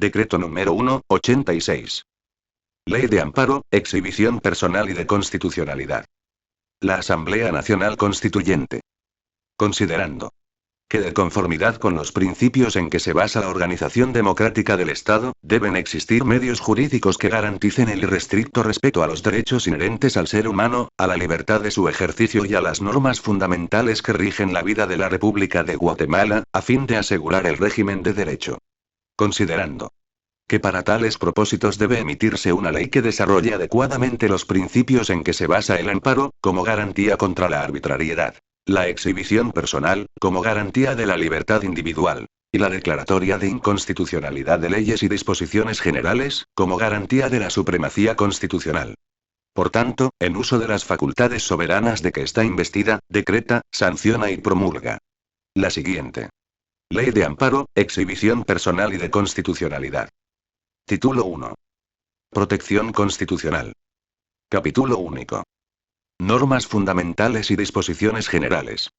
Decreto número 1/86. Ley de amparo, exhibición personal y de constitucionalidad. La Asamblea Nacional Constituyente. Considerando que de conformidad con los principios en que se basa la organización democrática del Estado, deben existir medios jurídicos que garanticen el irrestricto respeto a los derechos inherentes al ser humano, a la libertad de su ejercicio y a las normas fundamentales que rigen la vida de la República de Guatemala, a fin de asegurar el régimen de derecho. Considerando que para tales propósitos debe emitirse una ley que desarrolle adecuadamente los principios en que se basa el amparo, como garantía contra la arbitrariedad, la exhibición personal, como garantía de la libertad individual, y la declaratoria de inconstitucionalidad de leyes y disposiciones generales, como garantía de la supremacía constitucional. Por tanto, en uso de las facultades soberanas de que está investida, decreta, sanciona y promulga la siguiente Ley de amparo, exhibición personal y de constitucionalidad. Título 1. Protección constitucional. Capítulo único. Normas fundamentales y disposiciones generales.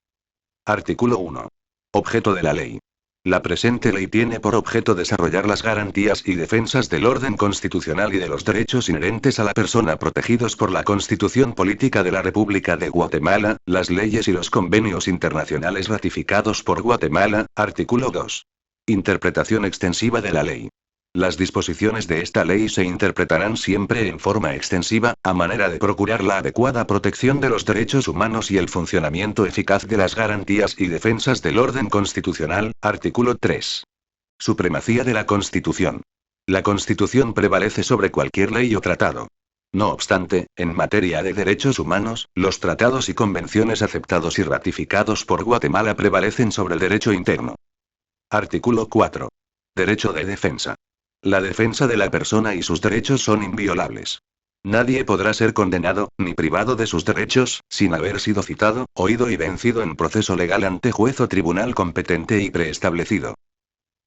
Artículo 1. Objeto de la ley. La presente ley tiene por objeto desarrollar las garantías y defensas del orden constitucional y de los derechos inherentes a la persona protegidos por la Constitución Política de la República de Guatemala, las leyes y los convenios internacionales ratificados por Guatemala. Artículo 2. Interpretación extensiva de la ley. Las disposiciones de esta ley se interpretarán siempre en forma extensiva, a manera de procurar la adecuada protección de los derechos humanos y el funcionamiento eficaz de las garantías y defensas del orden constitucional. Artículo 3. Supremacía de la Constitución. La Constitución prevalece sobre cualquier ley o tratado. No obstante, en materia de derechos humanos, los tratados y convenciones aceptados y ratificados por Guatemala prevalecen sobre el derecho interno. Artículo 4. Derecho de defensa. La defensa de la persona y sus derechos son inviolables. Nadie podrá ser condenado, ni privado de sus derechos, sin haber sido citado, oído y vencido en proceso legal ante juez o tribunal competente y preestablecido.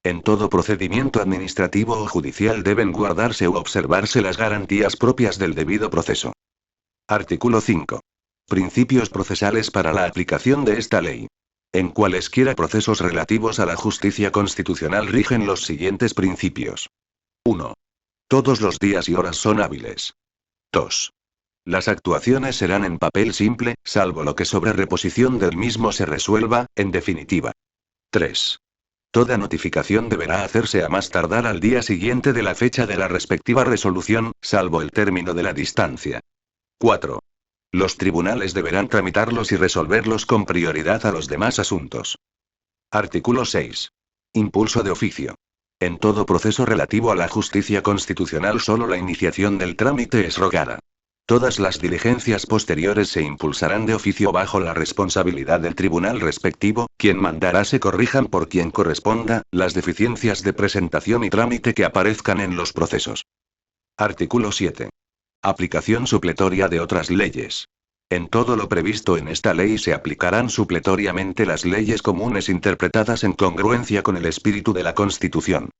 En todo procedimiento administrativo o judicial deben guardarse u observarse las garantías propias del debido proceso. Artículo 5. Principios procesales para la aplicación de esta ley. En cualesquiera procesos relativos a la justicia constitucional rigen los siguientes principios. 1. Todos los días y horas son hábiles. 2. Las actuaciones serán en papel simple, salvo lo que sobre reposición del mismo se resuelva, en definitiva. 3. Toda notificación deberá hacerse a más tardar al día siguiente de la fecha de la respectiva resolución, salvo el término de la distancia. 4. Los tribunales deberán tramitarlos y resolverlos con prioridad a los demás asuntos. Artículo 6. Impulso de oficio. En todo proceso relativo a la justicia constitucional solo la iniciación del trámite es rogada. Todas las diligencias posteriores se impulsarán de oficio bajo la responsabilidad del tribunal respectivo, quien mandará se corrijan por quien corresponda, las deficiencias de presentación y trámite que aparezcan en los procesos. Artículo 7. Aplicación supletoria de otras leyes. En todo lo previsto en esta ley se aplicarán supletoriamente las leyes comunes interpretadas en congruencia con el espíritu de la Constitución.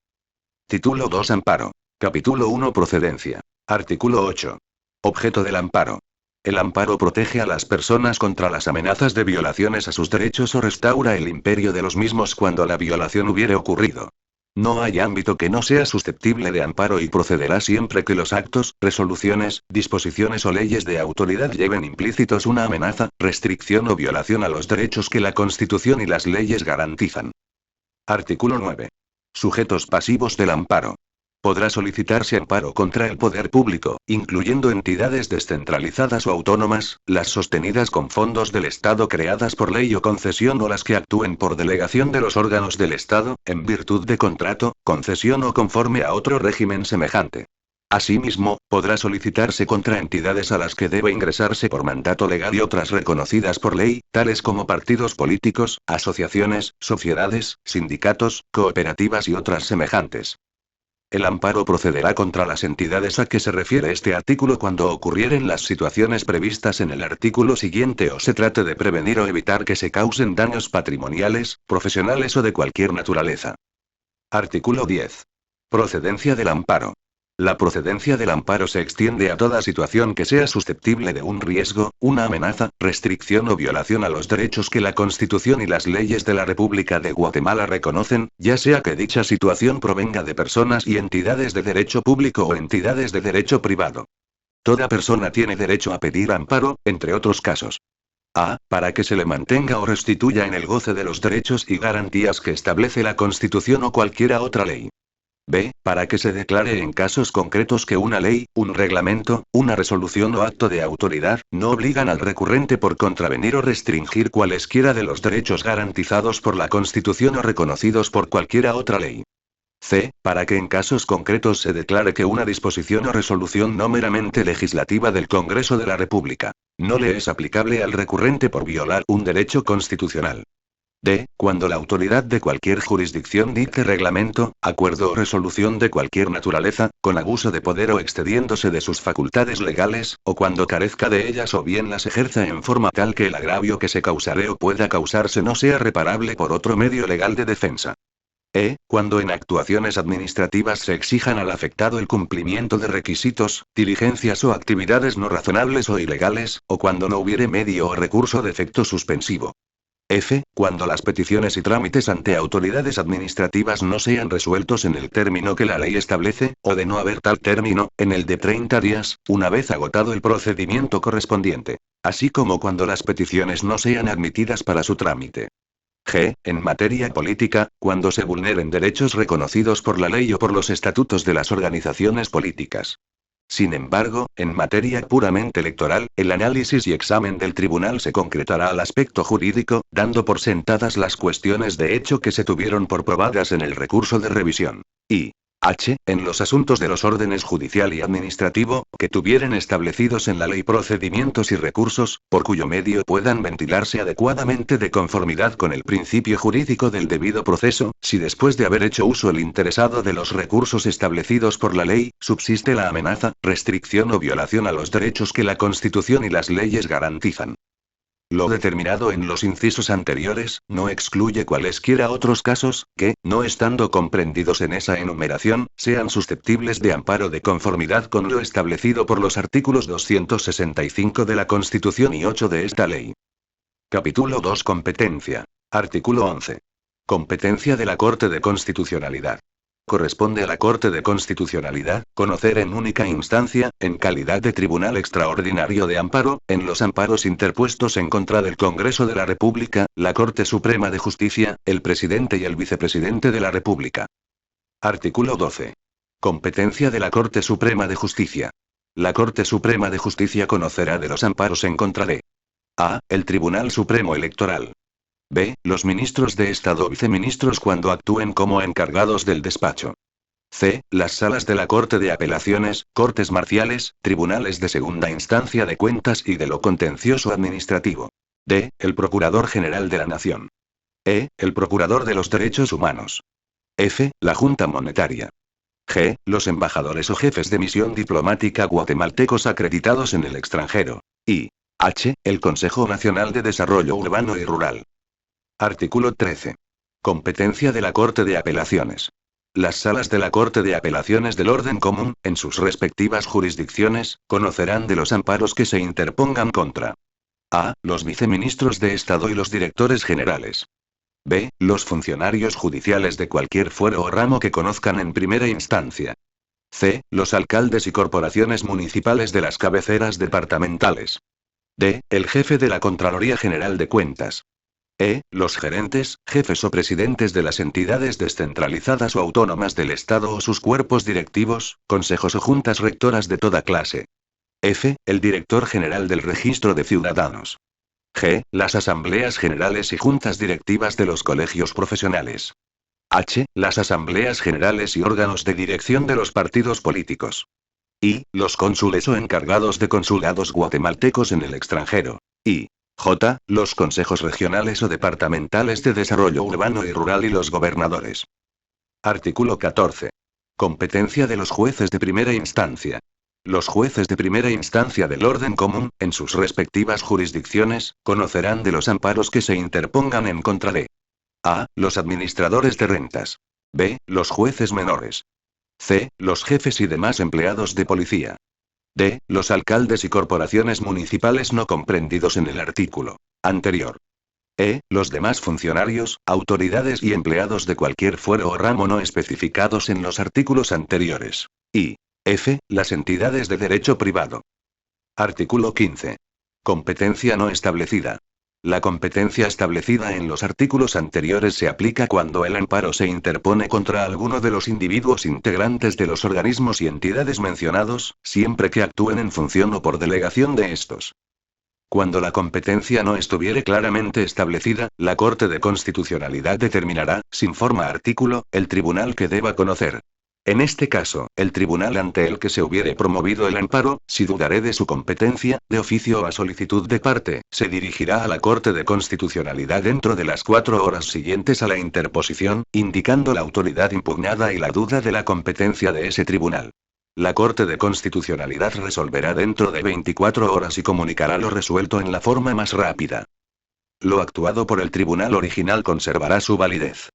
Título 2. Amparo. Capítulo 1. Procedencia. Artículo 8. Objeto del amparo. El amparo protege a las personas contra las amenazas de violaciones a sus derechos o restaura el imperio de los mismos cuando la violación hubiere ocurrido. No hay ámbito que no sea susceptible de amparo y procederá siempre que los actos, resoluciones, disposiciones o leyes de autoridad lleven implícitos una amenaza, restricción o violación a los derechos que la Constitución y las leyes garantizan. Artículo 9. Sujetos pasivos del amparo. Podrá solicitarse amparo contra el poder público, incluyendo entidades descentralizadas o autónomas, las sostenidas con fondos del Estado creadas por ley o concesión o las que actúen por delegación de los órganos del Estado, en virtud de contrato, concesión o conforme a otro régimen semejante. Asimismo, podrá solicitarse contra entidades a las que debe ingresarse por mandato legal y otras reconocidas por ley, tales como partidos políticos, asociaciones, sociedades, sindicatos, cooperativas y otras semejantes. El amparo procederá contra las entidades a que se refiere este artículo cuando ocurrieren las situaciones previstas en el artículo siguiente o se trate de prevenir o evitar que se causen daños patrimoniales, profesionales o de cualquier naturaleza. Artículo 10. Procedencia del amparo. La procedencia del amparo se extiende a toda situación que sea susceptible de un riesgo, una amenaza, restricción o violación a los derechos que la Constitución y las leyes de la República de Guatemala reconocen, ya sea que dicha situación provenga de personas y entidades de derecho público o entidades de derecho privado. Toda persona tiene derecho a pedir amparo, entre otros casos. A. Para que se le mantenga o restituya en el goce de los derechos y garantías que establece la Constitución o cualquiera otra ley. B. Para que se declare en casos concretos que una ley, un reglamento, una resolución o acto de autoridad, no obligan al recurrente por contravenir o restringir cualesquiera de los derechos garantizados por la Constitución o reconocidos por cualquiera otra ley. C. Para que en casos concretos se declare que una disposición o resolución no meramente legislativa del Congreso de la República no le es aplicable al recurrente por violar un derecho constitucional. D. Cuando la autoridad de cualquier jurisdicción dicte reglamento, acuerdo o resolución de cualquier naturaleza, con abuso de poder o excediéndose de sus facultades legales, o cuando carezca de ellas o bien las ejerza en forma tal que el agravio que se causare o pueda causarse no sea reparable por otro medio legal de defensa. Cuando en actuaciones administrativas se exijan al afectado el cumplimiento de requisitos, diligencias o actividades no razonables o ilegales, o cuando no hubiere medio o recurso de efecto suspensivo. F. Cuando las peticiones y trámites ante autoridades administrativas no sean resueltos en el término que la ley establece, o de no haber tal término, en el de 30 días, una vez agotado el procedimiento correspondiente. Así como cuando las peticiones no sean admitidas para su trámite. G. En materia política, cuando se vulneren derechos reconocidos por la ley o por los estatutos de las organizaciones políticas. Sin embargo, en materia puramente electoral, el análisis y examen del tribunal se concretará al aspecto jurídico, dando por sentadas las cuestiones de hecho que se tuvieron por probadas en el recurso de revisión. Y H. En los asuntos de los órdenes judicial y administrativo, que tuvieren establecidos en la ley procedimientos y recursos, por cuyo medio puedan ventilarse adecuadamente de conformidad con el principio jurídico del debido proceso, si después de haber hecho uso el interesado de los recursos establecidos por la ley, subsiste la amenaza, restricción o violación a los derechos que la Constitución y las leyes garantizan. Lo determinado en los incisos anteriores, no excluye cualesquiera otros casos, que, no estando comprendidos en esa enumeración, sean susceptibles de amparo de conformidad con lo establecido por los artículos 265 de la Constitución y 8 de esta ley. Capítulo 2. Competencia. Artículo 11. Competencia de la Corte de Constitucionalidad. Corresponde a la Corte de Constitucionalidad, conocer en única instancia, en calidad de Tribunal Extraordinario de Amparo, en los amparos interpuestos en contra del Congreso de la República, la Corte Suprema de Justicia, el Presidente y el Vicepresidente de la República. Artículo 12. Competencia de la Corte Suprema de Justicia. La Corte Suprema de Justicia conocerá de los amparos en contra de A. El Tribunal Supremo Electoral. B. Los ministros de Estado o viceministros cuando actúen como encargados del despacho. C. Las salas de la Corte de Apelaciones, Cortes Marciales, Tribunales de Segunda Instancia de Cuentas y de lo Contencioso Administrativo. D. El Procurador General de la Nación. E. El Procurador de los Derechos Humanos. F. La Junta Monetaria. G. Los embajadores o jefes de misión diplomática guatemaltecos acreditados en el extranjero. Y H. El Consejo Nacional de Desarrollo Urbano y Rural. Artículo 13. Competencia de la Corte de Apelaciones. Las salas de la Corte de Apelaciones del Orden Común, en sus respectivas jurisdicciones, conocerán de los amparos que se interpongan contra A. Los viceministros de Estado y los directores generales. B. Los funcionarios judiciales de cualquier fuero o ramo que conozcan en primera instancia. C. Los alcaldes y corporaciones municipales de las cabeceras departamentales. D. El jefe de la Contraloría General de Cuentas. E. Los gerentes, jefes o presidentes de las entidades descentralizadas o autónomas del Estado o sus cuerpos directivos, consejos o juntas rectoras de toda clase. F. El director general del Registro de Ciudadanos. G. Las asambleas generales y juntas directivas de los colegios profesionales. H. Las asambleas generales y órganos de dirección de los partidos políticos. I. Los cónsules o encargados de consulados guatemaltecos en el extranjero. Y J. Los consejos regionales o departamentales de desarrollo urbano y rural y los gobernadores. Artículo 14. Competencia de los jueces de primera instancia. Los jueces de primera instancia del orden común, en sus respectivas jurisdicciones, conocerán de los amparos que se interpongan en contra de A. Los administradores de rentas. B. Los jueces menores. C. Los jefes y demás empleados de policía. D. Los alcaldes y corporaciones municipales no comprendidos en el artículo anterior. E. Los demás funcionarios, autoridades y empleados de cualquier fuero o ramo no especificados en los artículos anteriores. Y F. Las entidades de derecho privado. Artículo 15. Competencia no establecida. La competencia establecida en los artículos anteriores se aplica cuando el amparo se interpone contra alguno de los individuos integrantes de los organismos y entidades mencionados, siempre que actúen en función o por delegación de estos. Cuando la competencia no estuviere claramente establecida, la Corte de Constitucionalidad determinará, sin forma artículo, el tribunal que deba conocer. En este caso, el tribunal ante el que se hubiere promovido el amparo, si dudaré de su competencia, de oficio o a solicitud de parte, se dirigirá a la Corte de Constitucionalidad dentro de las 4 horas siguientes a la interposición, indicando la autoridad impugnada y la duda de la competencia de ese tribunal. La Corte de Constitucionalidad resolverá dentro de 24 horas y comunicará lo resuelto en la forma más rápida. Lo actuado por el tribunal original conservará su validez.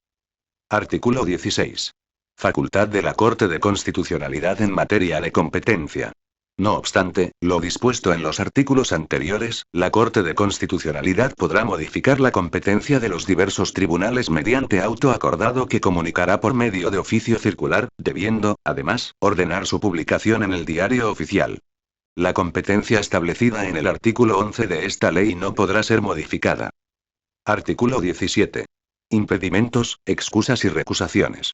Artículo 16. Facultad de la Corte de Constitucionalidad en materia de competencia. No obstante, lo dispuesto en los artículos anteriores, la Corte de Constitucionalidad podrá modificar la competencia de los diversos tribunales mediante auto acordado que comunicará por medio de oficio circular, debiendo, además, ordenar su publicación en el Diario Oficial. La competencia establecida en el artículo 11 de esta ley no podrá ser modificada. Artículo 17. Impedimentos, excusas y recusaciones.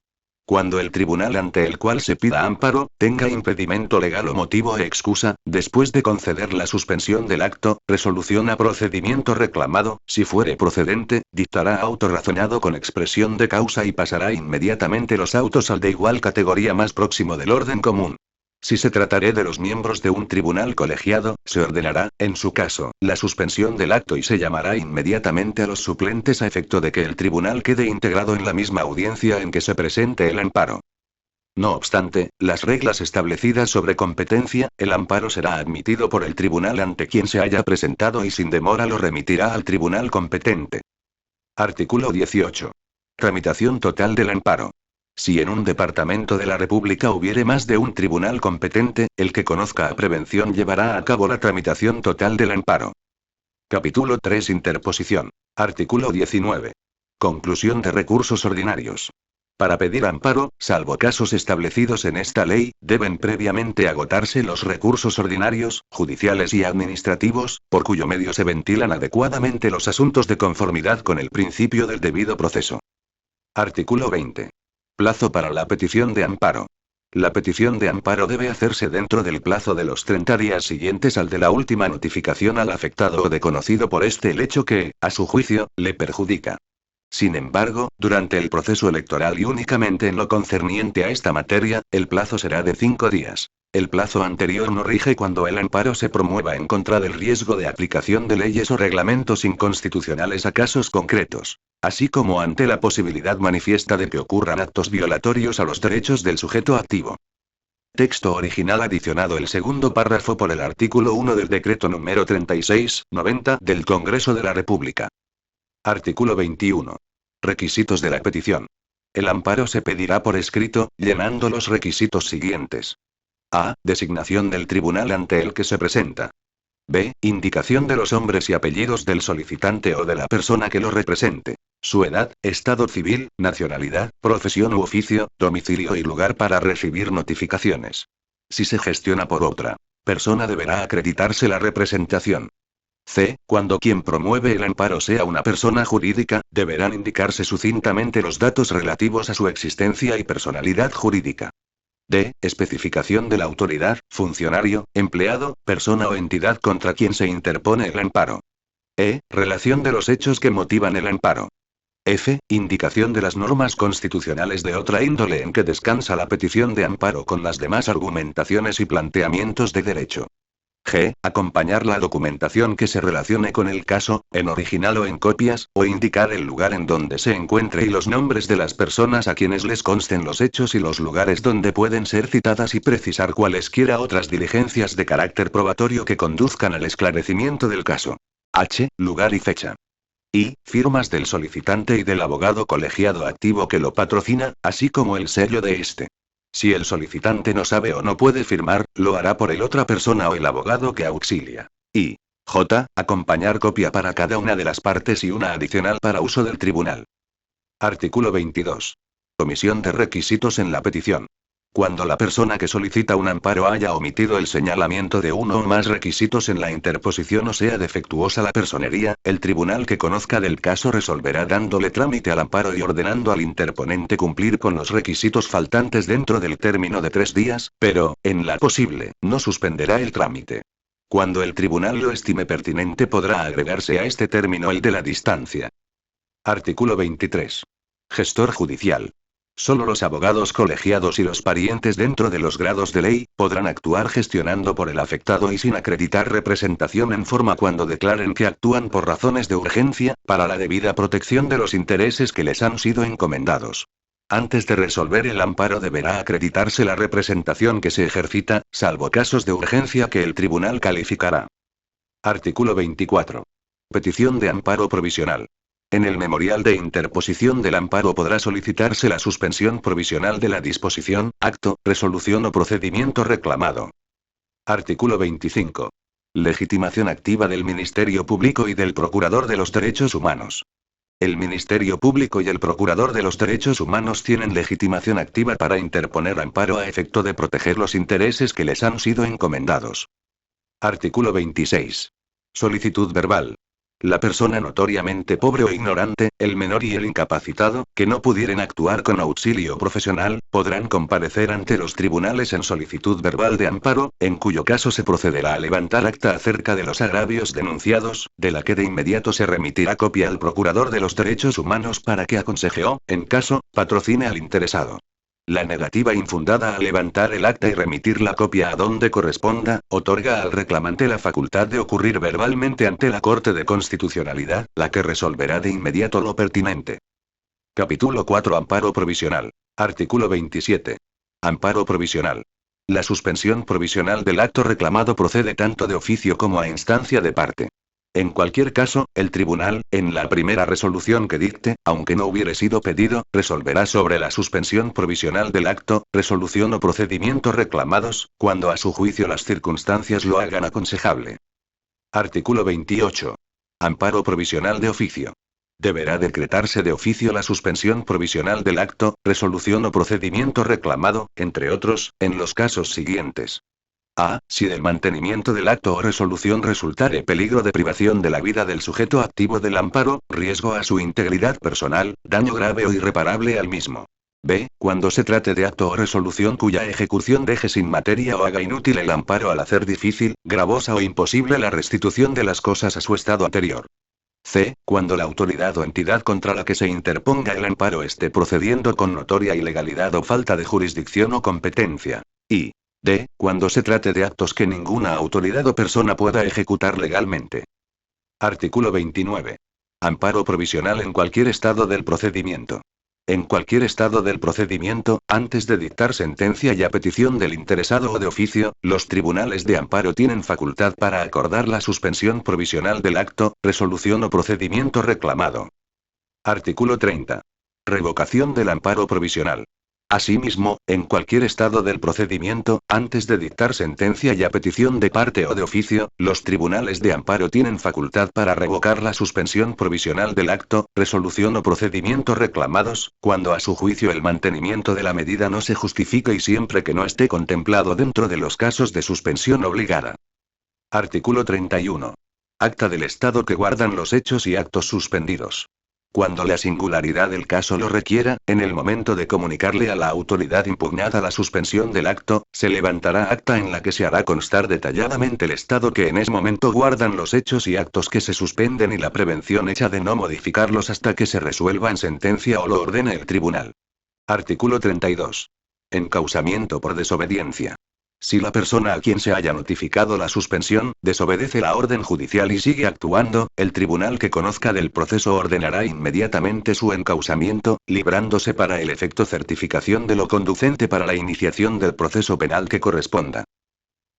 Cuando el tribunal ante el cual se pida amparo, tenga impedimento legal o motivo e excusa, después de conceder la suspensión del acto, resolución a procedimiento reclamado, si fuere procedente, dictará auto razonado con expresión de causa y pasará inmediatamente los autos al de igual categoría más próximo del orden común. Si se tratare de los miembros de un tribunal colegiado, se ordenará, en su caso, la suspensión del acto y se llamará inmediatamente a los suplentes a efecto de que el tribunal quede integrado en la misma audiencia en que se presente el amparo. No obstante, las reglas establecidas sobre competencia, el amparo será admitido por el tribunal ante quien se haya presentado y sin demora lo remitirá al tribunal competente. Artículo 18. Tramitación total del amparo. Si en un departamento de la República hubiere más de un tribunal competente, el que conozca a prevención llevará a cabo la tramitación total del amparo. Capítulo 3. Interposición. Artículo 19. Conclusión de recursos ordinarios. Para pedir amparo, salvo casos establecidos en esta ley, deben previamente agotarse los recursos ordinarios, judiciales y administrativos, por cuyo medio se ventilan adecuadamente los asuntos de conformidad con el principio del debido proceso. Artículo 20. Plazo para la petición de amparo. La petición de amparo debe hacerse dentro del plazo de los 30 días siguientes al de la última notificación al afectado o de conocido por este el hecho que, a su juicio, le perjudica. Sin embargo, durante el proceso electoral y únicamente en lo concerniente a esta materia, el plazo será de 5 días. El plazo anterior no rige cuando el amparo se promueva en contra del riesgo de aplicación de leyes o reglamentos inconstitucionales a casos concretos, así como ante la posibilidad manifiesta de que ocurran actos violatorios a los derechos del sujeto activo. Texto original adicionado el segundo párrafo por el artículo 1 del Decreto número 36/90 del Congreso de la República. Artículo 21. Requisitos de la petición. El amparo se pedirá por escrito, llenando los requisitos siguientes. A. Designación del tribunal ante el que se presenta. B. Indicación de los nombres y apellidos del solicitante o de la persona que lo represente. Su edad, estado civil, nacionalidad, profesión u oficio, domicilio y lugar para recibir notificaciones. Si se gestiona por otra persona deberá acreditarse la representación. C. Cuando quien promueve el amparo sea una persona jurídica, deberán indicarse sucintamente los datos relativos a su existencia y personalidad jurídica. D. Especificación de la autoridad, funcionario, empleado, persona o entidad contra quien se interpone el amparo. E. Relación de los hechos que motivan el amparo. F. Indicación de las normas constitucionales de otra índole en que descansa la petición de amparo con las demás argumentaciones y planteamientos de derecho. G. Acompañar la documentación que se relacione con el caso, en original o en copias, o indicar el lugar en donde se encuentre y los nombres de las personas a quienes les consten los hechos y los lugares donde pueden ser citadas y precisar cualesquiera otras diligencias de carácter probatorio que conduzcan al esclarecimiento del caso. H. Lugar y fecha. I. Firmas del solicitante y del abogado colegiado activo que lo patrocina, así como el sello de este. Si el solicitante no sabe o no puede firmar, lo hará por el otra persona o el abogado que auxilia. Y J. Acompañar copia para cada una de las partes y una adicional para uso del tribunal. Artículo 22. Omisión de requisitos en la petición. Cuando la persona que solicita un amparo haya omitido el señalamiento de uno o más requisitos en la interposición o sea defectuosa la personería, el tribunal que conozca del caso resolverá dándole trámite al amparo y ordenando al interponente cumplir con los requisitos faltantes dentro del término de 3 días, pero, en la posible, no suspenderá el trámite. Cuando el tribunal lo estime pertinente podrá agregarse a este término el de la distancia. Artículo 23. Gestor judicial. Solo los abogados colegiados y los parientes dentro de los grados de ley podrán actuar gestionando por el afectado y sin acreditar representación en forma cuando declaren que actúan por razones de urgencia, para la debida protección de los intereses que les han sido encomendados. Antes de resolver el amparo deberá acreditarse la representación que se ejercita, salvo casos de urgencia que el tribunal calificará. Artículo 24. Petición de amparo provisional. En el memorial de interposición del amparo podrá solicitarse la suspensión provisional de la disposición, acto, resolución o procedimiento reclamado. Artículo 25. Legitimación activa del Ministerio Público y del Procurador de los Derechos Humanos. El Ministerio Público y el Procurador de los Derechos Humanos tienen legitimación activa para interponer amparo a efecto de proteger los intereses que les han sido encomendados. Artículo 26. Solicitud verbal. La persona notoriamente pobre o ignorante, el menor y el incapacitado, que no pudieren actuar con auxilio profesional, podrán comparecer ante los tribunales en solicitud verbal de amparo, en cuyo caso se procederá a levantar acta acerca de los agravios denunciados, de la que de inmediato se remitirá copia al Procurador de los Derechos Humanos para que aconseje o, en caso, patrocine al interesado. La negativa infundada a levantar el acta y remitir la copia a donde corresponda, otorga al reclamante la facultad de ocurrir verbalmente ante la Corte de Constitucionalidad, la que resolverá de inmediato lo pertinente. Capítulo 4. Amparo provisional. Artículo 27. Amparo provisional. La suspensión provisional del acto reclamado procede tanto de oficio como a instancia de parte. En cualquier caso, el tribunal, en la primera resolución que dicte, aunque no hubiere sido pedido, resolverá sobre la suspensión provisional del acto, resolución o procedimiento reclamados, cuando a su juicio las circunstancias lo hagan aconsejable. Artículo 28. Amparo provisional de oficio. Deberá decretarse de oficio la suspensión provisional del acto, resolución o procedimiento reclamado, entre otros, en los casos siguientes. A. Si del mantenimiento del acto o resolución resultare peligro de privación de la vida del sujeto activo del amparo, riesgo a su integridad personal, daño grave o irreparable al mismo. B. Cuando se trate de acto o resolución cuya ejecución deje sin materia o haga inútil el amparo al hacer difícil, gravosa o imposible la restitución de las cosas a su estado anterior. C. Cuando la autoridad o entidad contra la que se interponga el amparo esté procediendo con notoria ilegalidad o falta de jurisdicción o competencia. Y D. Cuando se trate de actos que ninguna autoridad o persona pueda ejecutar legalmente. Artículo 29. Amparo provisional en cualquier estado del procedimiento. En cualquier estado del procedimiento, antes de dictar sentencia y a petición del interesado o de oficio, los tribunales de amparo tienen facultad para acordar la suspensión provisional del acto, resolución o procedimiento reclamado. Artículo 30. Revocación del amparo provisional. Asimismo, en cualquier estado del procedimiento, antes de dictar sentencia y a petición de parte o de oficio, los tribunales de amparo tienen facultad para revocar la suspensión provisional del acto, resolución o procedimiento reclamados, cuando a su juicio el mantenimiento de la medida no se justifique y siempre que no esté contemplado dentro de los casos de suspensión obligada. Artículo 31. Acta del estado que guardan los hechos y actos suspendidos. Cuando la singularidad del caso lo requiera, en el momento de comunicarle a la autoridad impugnada la suspensión del acto, se levantará acta en la que se hará constar detalladamente el estado que en ese momento guardan los hechos y actos que se suspenden y la prevención hecha de no modificarlos hasta que se resuelva en sentencia o lo ordene el tribunal. Artículo 32. Encausamiento por desobediencia. Si la persona a quien se haya notificado la suspensión, desobedece la orden judicial y sigue actuando, el tribunal que conozca del proceso ordenará inmediatamente su encausamiento, librándose para el efecto certificación de lo conducente para la iniciación del proceso penal que corresponda.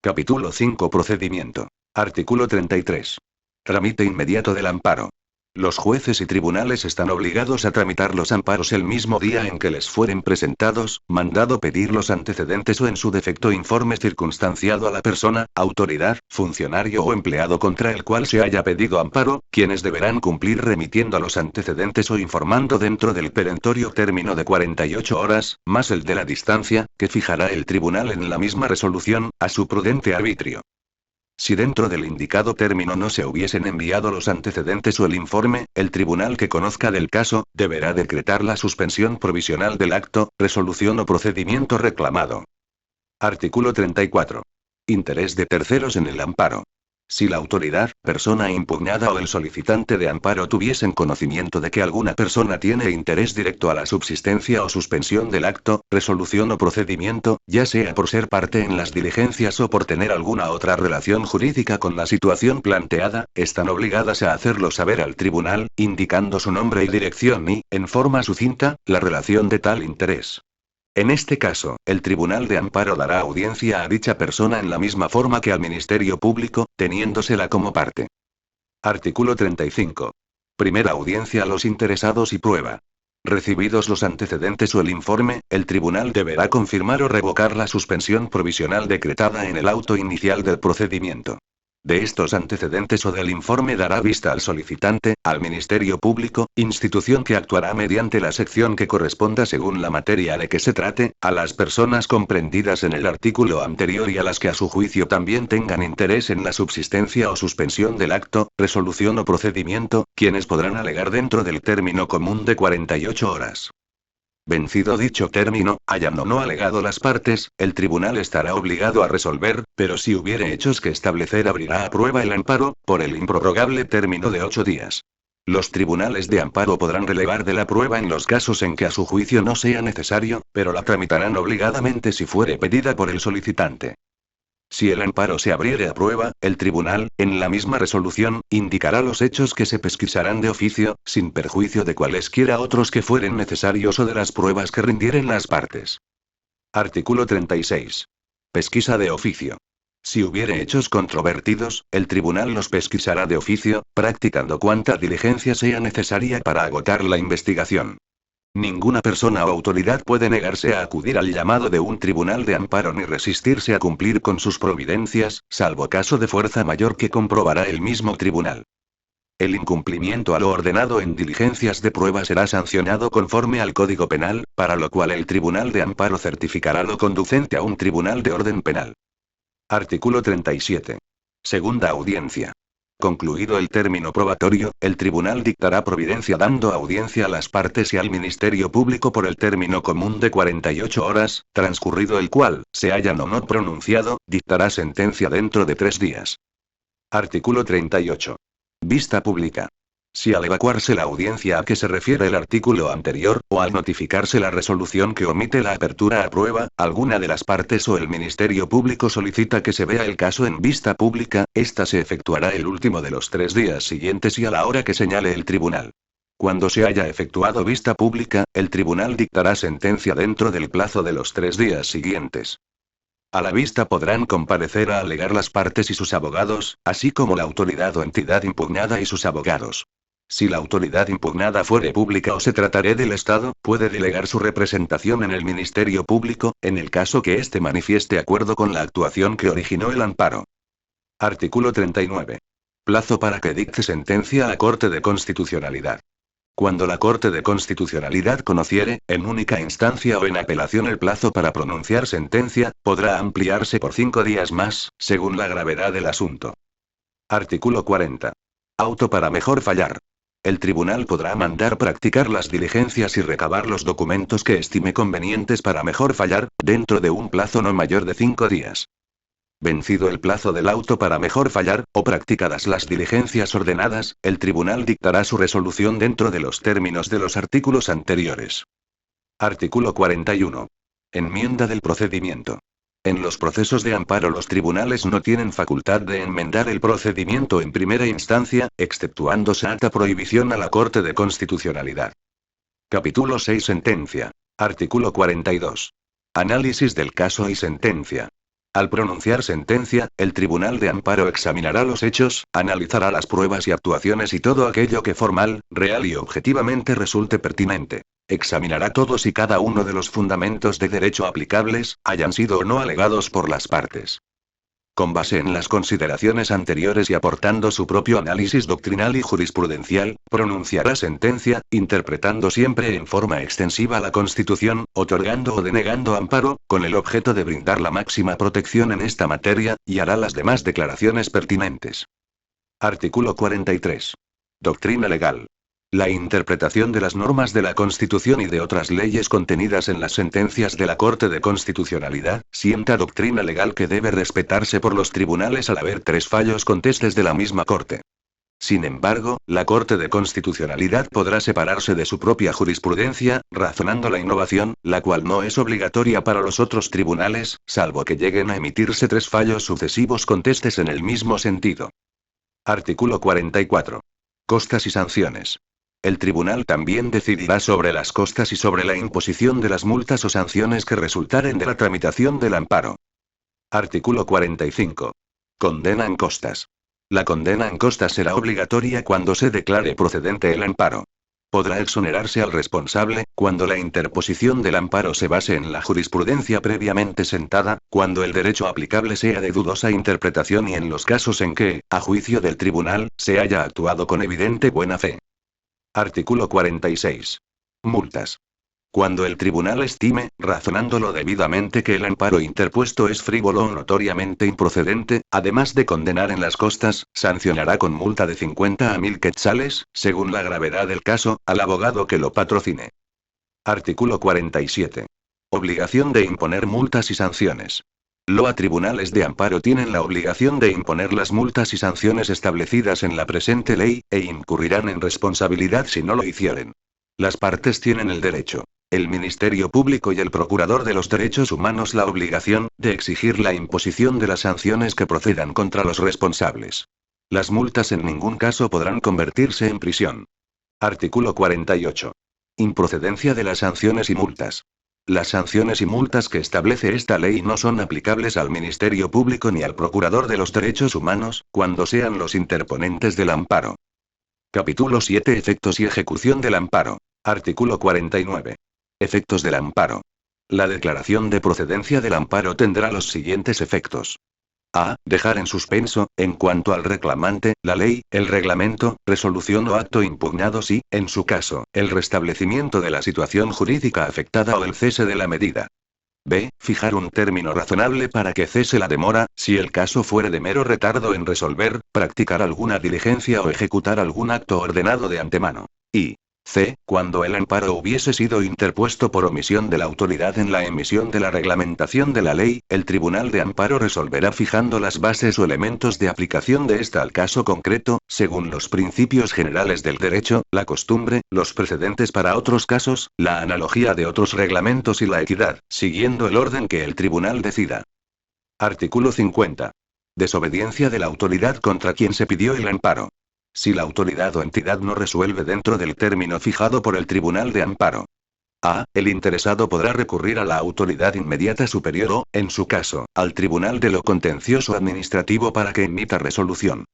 Capítulo 5. Procedimiento. Artículo 33. Trámite inmediato del amparo. Los jueces y tribunales están obligados a tramitar los amparos el mismo día en que les fueren presentados, mandado pedir los antecedentes o en su defecto informe circunstanciado a la persona, autoridad, funcionario o empleado contra el cual se haya pedido amparo, quienes deberán cumplir remitiendo los antecedentes o informando dentro del perentorio término de 48 horas, más el de la distancia, que fijará el tribunal en la misma resolución, a su prudente arbitrio. Si dentro del indicado término no se hubiesen enviado los antecedentes o el informe, el tribunal que conozca del caso, deberá decretar la suspensión provisional del acto, resolución o procedimiento reclamado. Artículo 34. Interés de terceros en el amparo. Si la autoridad, persona impugnada o el solicitante de amparo tuviesen conocimiento de que alguna persona tiene interés directo a la subsistencia o suspensión del acto, resolución o procedimiento, ya sea por ser parte en las diligencias o por tener alguna otra relación jurídica con la situación planteada, están obligadas a hacerlo saber al tribunal, indicando su nombre y dirección y, en forma sucinta, la relación de tal interés. En este caso, el Tribunal de Amparo dará audiencia a dicha persona en la misma forma que al Ministerio Público, teniéndosela como parte. Artículo 35. Primera audiencia a los interesados y prueba. Recibidos los antecedentes o el informe, el tribunal deberá confirmar o revocar la suspensión provisional decretada en el auto inicial del procedimiento. De estos antecedentes o del informe dará vista al solicitante, al Ministerio Público, institución que actuará mediante la sección que corresponda según la materia de que se trate, a las personas comprendidas en el artículo anterior y a las que a su juicio también tengan interés en la subsistencia o suspensión del acto, resolución o procedimiento, quienes podrán alegar dentro del término común de 48 horas. Vencido dicho término, hayan o no alegado las partes, el tribunal estará obligado a resolver, pero si hubiere hechos que establecer abrirá a prueba el amparo, por el improrrogable término de 8 días. Los tribunales de amparo podrán relevar de la prueba en los casos en que a su juicio no sea necesario, pero la tramitarán obligadamente si fuere pedida por el solicitante. Si el amparo se abriere a prueba, el tribunal, en la misma resolución, indicará los hechos que se pesquisarán de oficio, sin perjuicio de cualesquiera otros que fueren necesarios o de las pruebas que rindieren las partes. Artículo 36. Pesquisa de oficio. Si hubiere hechos controvertidos, el tribunal los pesquisará de oficio, practicando cuanta diligencia sea necesaria para agotar la investigación. Ninguna persona o autoridad puede negarse a acudir al llamado de un tribunal de amparo ni resistirse a cumplir con sus providencias, salvo caso de fuerza mayor que comprobará el mismo tribunal. El incumplimiento a lo ordenado en diligencias de prueba será sancionado conforme al Código Penal, para lo cual el tribunal de amparo certificará lo conducente a un tribunal de orden penal. Artículo 37. Segunda audiencia. Concluido el término probatorio, el tribunal dictará providencia dando audiencia a las partes y al Ministerio Público por el término común de 48 horas, transcurrido el cual, se hayan o no pronunciado, dictará sentencia dentro de 3 días. Artículo 38. Vista pública. Si al evacuarse la audiencia a que se refiere el artículo anterior, o al notificarse la resolución que omite la apertura a prueba, alguna de las partes o el Ministerio Público solicita que se vea el caso en vista pública, esta se efectuará el último de los 3 días siguientes y a la hora que señale el tribunal. Cuando se haya efectuado vista pública, el tribunal dictará sentencia dentro del plazo de los 3 días siguientes. A la vista podrán comparecer a alegar las partes y sus abogados, así como la autoridad o entidad impugnada y sus abogados. Si la autoridad impugnada fuere pública o se tratare del Estado, puede delegar su representación en el Ministerio Público, en el caso que éste manifieste acuerdo con la actuación que originó el amparo. Artículo 39. Plazo para que dicte sentencia a Corte de Constitucionalidad. Cuando la Corte de Constitucionalidad conociere, en única instancia o en apelación el plazo para pronunciar sentencia, podrá ampliarse por 5 días más, según la gravedad del asunto. Artículo 40. Auto para mejor fallar. El tribunal podrá mandar practicar las diligencias y recabar los documentos que estime convenientes para mejor fallar, dentro de un plazo no mayor de 5 días. Vencido el plazo del auto para mejor fallar, o practicadas las diligencias ordenadas, el tribunal dictará su resolución dentro de los términos de los artículos anteriores. Artículo 41. Enmienda del procedimiento. En los procesos de amparo los tribunales no tienen facultad de enmendar el procedimiento en primera instancia, exceptuándose ata prohibición a la Corte de Constitucionalidad. Capítulo 6. Sentencia. Artículo 42. Análisis del caso y sentencia. Al pronunciar sentencia, el Tribunal de Amparo examinará los hechos, analizará las pruebas y actuaciones y todo aquello que formal, real y objetivamente resulte pertinente. Examinará todos y cada uno de los fundamentos de derecho aplicables, hayan sido o no alegados por las partes. Con base en las consideraciones anteriores y aportando su propio análisis doctrinal y jurisprudencial, pronunciará sentencia, interpretando siempre en forma extensiva la Constitución, otorgando o denegando amparo, con el objeto de brindar la máxima protección en esta materia, y hará las demás declaraciones pertinentes. Artículo 43. Doctrina legal. La interpretación de las normas de la Constitución y de otras leyes contenidas en las sentencias de la Corte de Constitucionalidad, sienta doctrina legal que debe respetarse por los tribunales al haber 3 fallos contestes de la misma Corte. Sin embargo, la Corte de Constitucionalidad podrá separarse de su propia jurisprudencia, razonando la innovación, la cual no es obligatoria para los otros tribunales, salvo que lleguen a emitirse 3 fallos sucesivos contestes en el mismo sentido. Artículo 44. Costas y sanciones. El tribunal también decidirá sobre las costas y sobre la imposición de las multas o sanciones que resultaren de la tramitación del amparo. Artículo 45. Condena en costas. La condena en costas será obligatoria cuando se declare procedente el amparo. Podrá exonerarse al responsable, cuando la interposición del amparo se base en la jurisprudencia previamente sentada, cuando el derecho aplicable sea de dudosa interpretación y en los casos en que, a juicio del tribunal, se haya actuado con evidente buena fe. Artículo 46. Multas. Cuando el tribunal estime, razonándolo debidamente, que el amparo interpuesto es frívolo o notoriamente improcedente, además de condenar en las costas, sancionará con multa de 50 a 1000 quetzales, según la gravedad del caso, al abogado que lo patrocine. Artículo 47. Obligación de imponer multas y sanciones. Los tribunales de amparo tienen la obligación de imponer las multas y sanciones establecidas en la presente ley, e incurrirán en responsabilidad si no lo hicieren. Las partes tienen el derecho, el Ministerio Público y el Procurador de los Derechos Humanos la obligación, de exigir la imposición de las sanciones que procedan contra los responsables. Las multas en ningún caso podrán convertirse en prisión. Artículo 48. Improcedencia de las sanciones y multas. Las sanciones y multas que establece esta ley no son aplicables al Ministerio Público ni al Procurador de los Derechos Humanos, cuando sean los interponentes del amparo. Capítulo 7. Efectos y ejecución del amparo. Artículo 49. Efectos del amparo. La declaración de procedencia del amparo tendrá los siguientes efectos. A. Dejar en suspenso, en cuanto al reclamante, la ley, el reglamento, resolución o acto impugnado si, en su caso, el restablecimiento de la situación jurídica afectada o el cese de la medida. B. Fijar un término razonable para que cese la demora, si el caso fuere de mero retardo en resolver, practicar alguna diligencia o ejecutar algún acto ordenado de antemano. Y C. Cuando el amparo hubiese sido interpuesto por omisión de la autoridad en la emisión de la reglamentación de la ley, el Tribunal de Amparo resolverá fijando las bases o elementos de aplicación de esta al caso concreto, según los principios generales del derecho, la costumbre, los precedentes para otros casos, la analogía de otros reglamentos y la equidad, siguiendo el orden que el tribunal decida. Artículo 50. Desobediencia de la autoridad contra quien se pidió el amparo. Si la autoridad o entidad no resuelve dentro del término fijado por el Tribunal de Amparo. A. El interesado podrá recurrir a la autoridad inmediata superior o, en su caso, al Tribunal de lo Contencioso Administrativo para que emita resolución.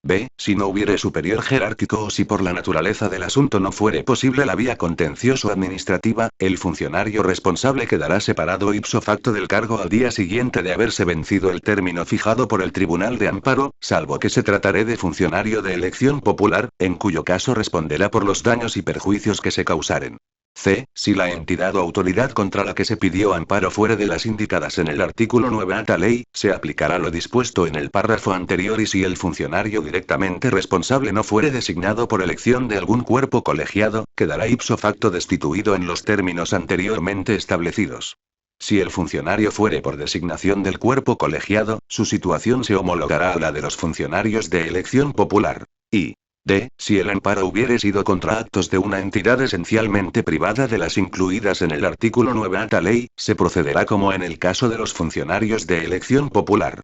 B. Si no hubiere superior jerárquico o si por la naturaleza del asunto no fuere posible la vía contencioso-administrativa, el funcionario responsable quedará separado ipso facto del cargo al día siguiente de haberse vencido el término fijado por el Tribunal de Amparo, salvo que se tratare de funcionario de elección popular, en cuyo caso responderá por los daños y perjuicios que se causaren. C. Si la entidad o autoridad contra la que se pidió amparo fuere de las indicadas en el artículo 9 a tal ley, se aplicará lo dispuesto en el párrafo anterior y si el funcionario directamente responsable no fuere designado por elección de algún cuerpo colegiado, quedará ipso facto destituido en los términos anteriormente establecidos. Si el funcionario fuere por designación del cuerpo colegiado, su situación se homologará a la de los funcionarios de elección popular. Y D. Si el amparo hubiere sido contra actos de una entidad esencialmente privada de las incluidas en el artículo 9 a tal ley, se procederá como en el caso de los funcionarios de elección popular.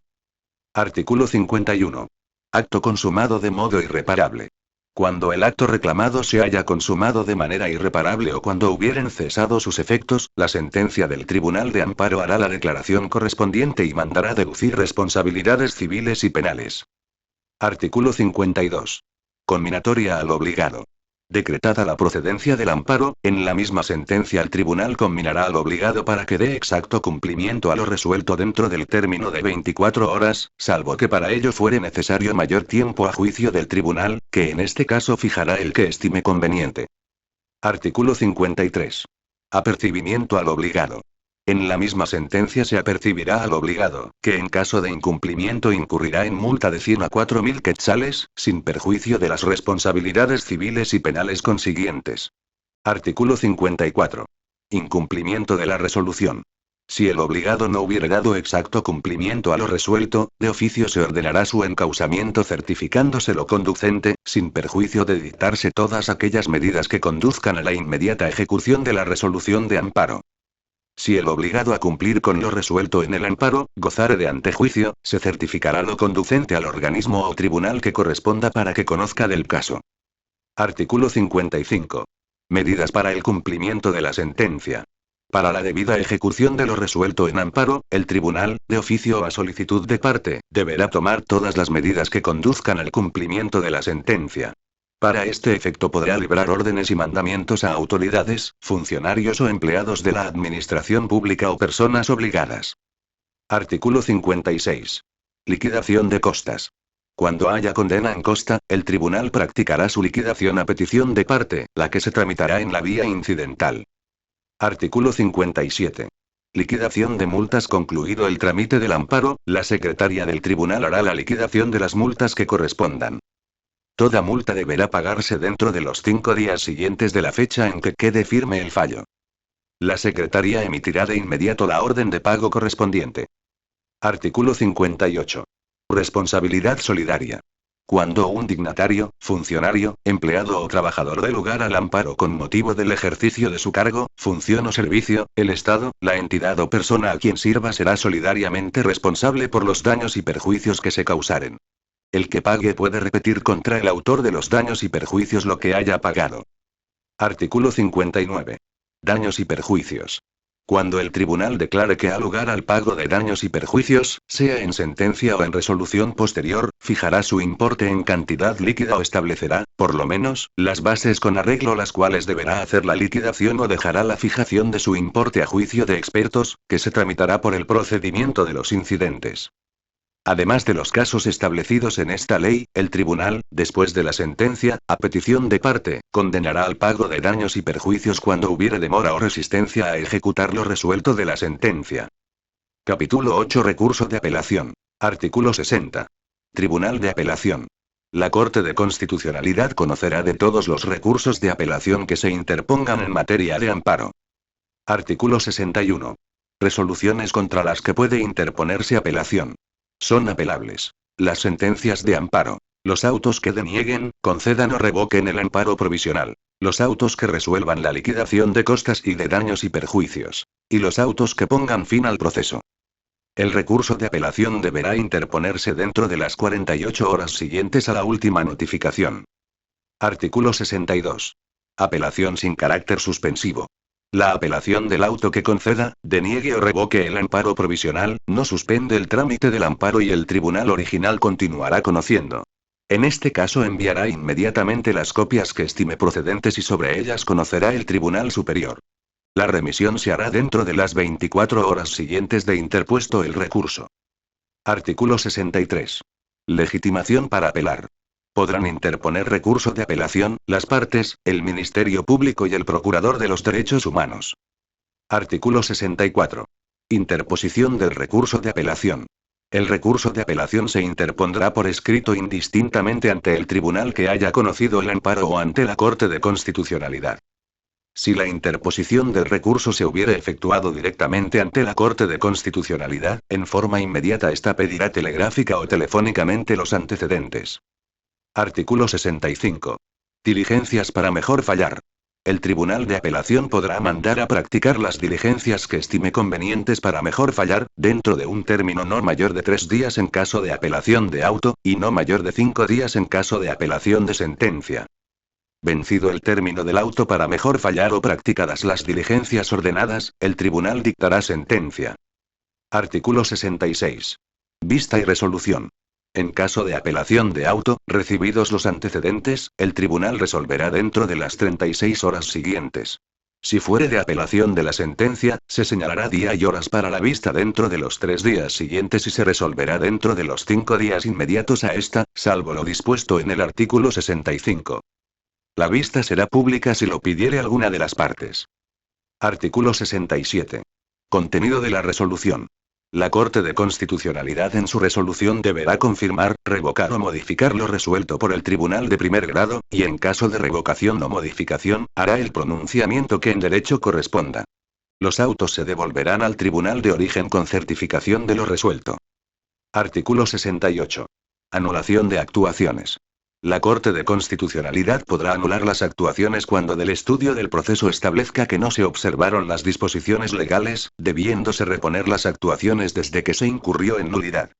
Artículo 51. Acto consumado de modo irreparable. Cuando el acto reclamado se haya consumado de manera irreparable o cuando hubieren cesado sus efectos, la sentencia del Tribunal de Amparo hará la declaración correspondiente y mandará deducir responsabilidades civiles y penales. Artículo 52. Conminatoria al obligado. Decretada la procedencia del amparo, en la misma sentencia el tribunal conminará al obligado para que dé exacto cumplimiento a lo resuelto dentro del término de 24 horas, salvo que para ello fuere necesario mayor tiempo a juicio del tribunal, que en este caso fijará el que estime conveniente. Artículo 53. Apercibimiento al obligado. En la misma sentencia se apercibirá al obligado, que en caso de incumplimiento incurrirá en multa de 100 a 4.000 quetzales, sin perjuicio de las responsabilidades civiles y penales consiguientes. Artículo 54. Incumplimiento de la resolución. Si el obligado no hubiere dado exacto cumplimiento a lo resuelto, de oficio se ordenará su encausamiento certificándose lo conducente, sin perjuicio de dictarse todas aquellas medidas que conduzcan a la inmediata ejecución de la resolución de amparo. Si el obligado a cumplir con lo resuelto en el amparo, gozare de antejuicio, se certificará lo conducente al organismo o tribunal que corresponda para que conozca del caso. Artículo 55. Medidas para el cumplimiento de la sentencia. Para la debida ejecución de lo resuelto en amparo, el tribunal, de oficio o a solicitud de parte, deberá tomar todas las medidas que conduzcan al cumplimiento de la sentencia. Para este efecto podrá librar órdenes y mandamientos a autoridades, funcionarios o empleados de la administración pública o personas obligadas. Artículo 56. Liquidación de costas. Cuando haya condena en costa, el tribunal practicará su liquidación a petición de parte, la que se tramitará en la vía incidental. Artículo 57. Liquidación de multas. Concluido el trámite del amparo, la secretaria del tribunal hará la liquidación de las multas que correspondan. Toda multa deberá pagarse dentro de los 5 días siguientes de la fecha en que quede firme el fallo. La Secretaría emitirá de inmediato la orden de pago correspondiente. Artículo 58. Responsabilidad solidaria. Cuando un dignatario, funcionario, empleado o trabajador dé lugar al amparo con motivo del ejercicio de su cargo, función o servicio, el Estado, la entidad o persona a quien sirva será solidariamente responsable por los daños y perjuicios que se causaren. El que pague puede repetir contra el autor de los daños y perjuicios lo que haya pagado. Artículo 59. Daños y perjuicios. Cuando el tribunal declare que ha lugar al pago de daños y perjuicios, sea en sentencia o en resolución posterior, fijará su importe en cantidad líquida o establecerá, por lo menos, las bases con arreglo a las cuales deberá hacer la liquidación o dejará la fijación de su importe a juicio de expertos, que se tramitará por el procedimiento de los incidentes. Además de los casos establecidos en esta ley, el tribunal, después de la sentencia, a petición de parte, condenará al pago de daños y perjuicios cuando hubiere demora o resistencia a ejecutar lo resuelto de la sentencia. Capítulo 8. Recurso de apelación. Artículo 60. Tribunal de apelación. La Corte de Constitucionalidad conocerá de todos los recursos de apelación que se interpongan en materia de amparo. Artículo 61. Resoluciones contra las que puede interponerse apelación. Son apelables las sentencias de amparo, los autos que denieguen, concedan o revoquen el amparo provisional, los autos que resuelvan la liquidación de costas y de daños y perjuicios, y los autos que pongan fin al proceso. El recurso de apelación deberá interponerse dentro de las 48 horas siguientes a la última notificación. Artículo 62. Apelación sin carácter suspensivo. La apelación del auto que conceda, deniegue o revoque el amparo provisional, no suspende el trámite del amparo y el tribunal original continuará conociendo. En este caso enviará inmediatamente las copias que estime procedentes y sobre ellas conocerá el Tribunal Superior. La remisión se hará dentro de las 24 horas siguientes de interpuesto el recurso. Artículo 63. Legitimación para apelar. Podrán interponer recurso de apelación, las partes, el Ministerio Público y el Procurador de los Derechos Humanos. Artículo 64. Interposición del recurso de apelación. El recurso de apelación se interpondrá por escrito indistintamente ante el tribunal que haya conocido el amparo o ante la Corte de Constitucionalidad. Si la interposición del recurso se hubiere efectuado directamente ante la Corte de Constitucionalidad, en forma inmediata ésta pedirá telegráfica o telefónicamente los antecedentes. Artículo 65. Diligencias para mejor fallar. el Tribunal de Apelación podrá mandar a practicar las diligencias que estime convenientes para mejor fallar, dentro de un término no mayor de 3 días en caso de apelación de auto, y no mayor de 5 días en caso de apelación de sentencia. Vencido el término del auto para mejor fallar o practicadas las diligencias ordenadas, el tribunal dictará sentencia. Artículo 66. Vista y resolución. En caso de apelación de auto, recibidos los antecedentes, el tribunal resolverá dentro de las 36 horas siguientes. Si fuere de apelación de la sentencia, se señalará día y horas para la vista dentro de los 3 días siguientes y se resolverá dentro de los 5 días inmediatos a esta, salvo lo dispuesto en el artículo 65. La vista será pública si lo pidiere alguna de las partes. Artículo 67. Contenido de la resolución. La Corte de Constitucionalidad en su resolución deberá confirmar, revocar o modificar lo resuelto por el Tribunal de primer grado, y en caso de revocación o modificación, hará el pronunciamiento que en derecho corresponda. Los autos se devolverán al Tribunal de origen con certificación de lo resuelto. Artículo 68. Anulación de actuaciones. La Corte de Constitucionalidad podrá anular las actuaciones cuando del estudio del proceso establezca que no se observaron las disposiciones legales, debiéndose reponer las actuaciones desde que se incurrió en nulidad.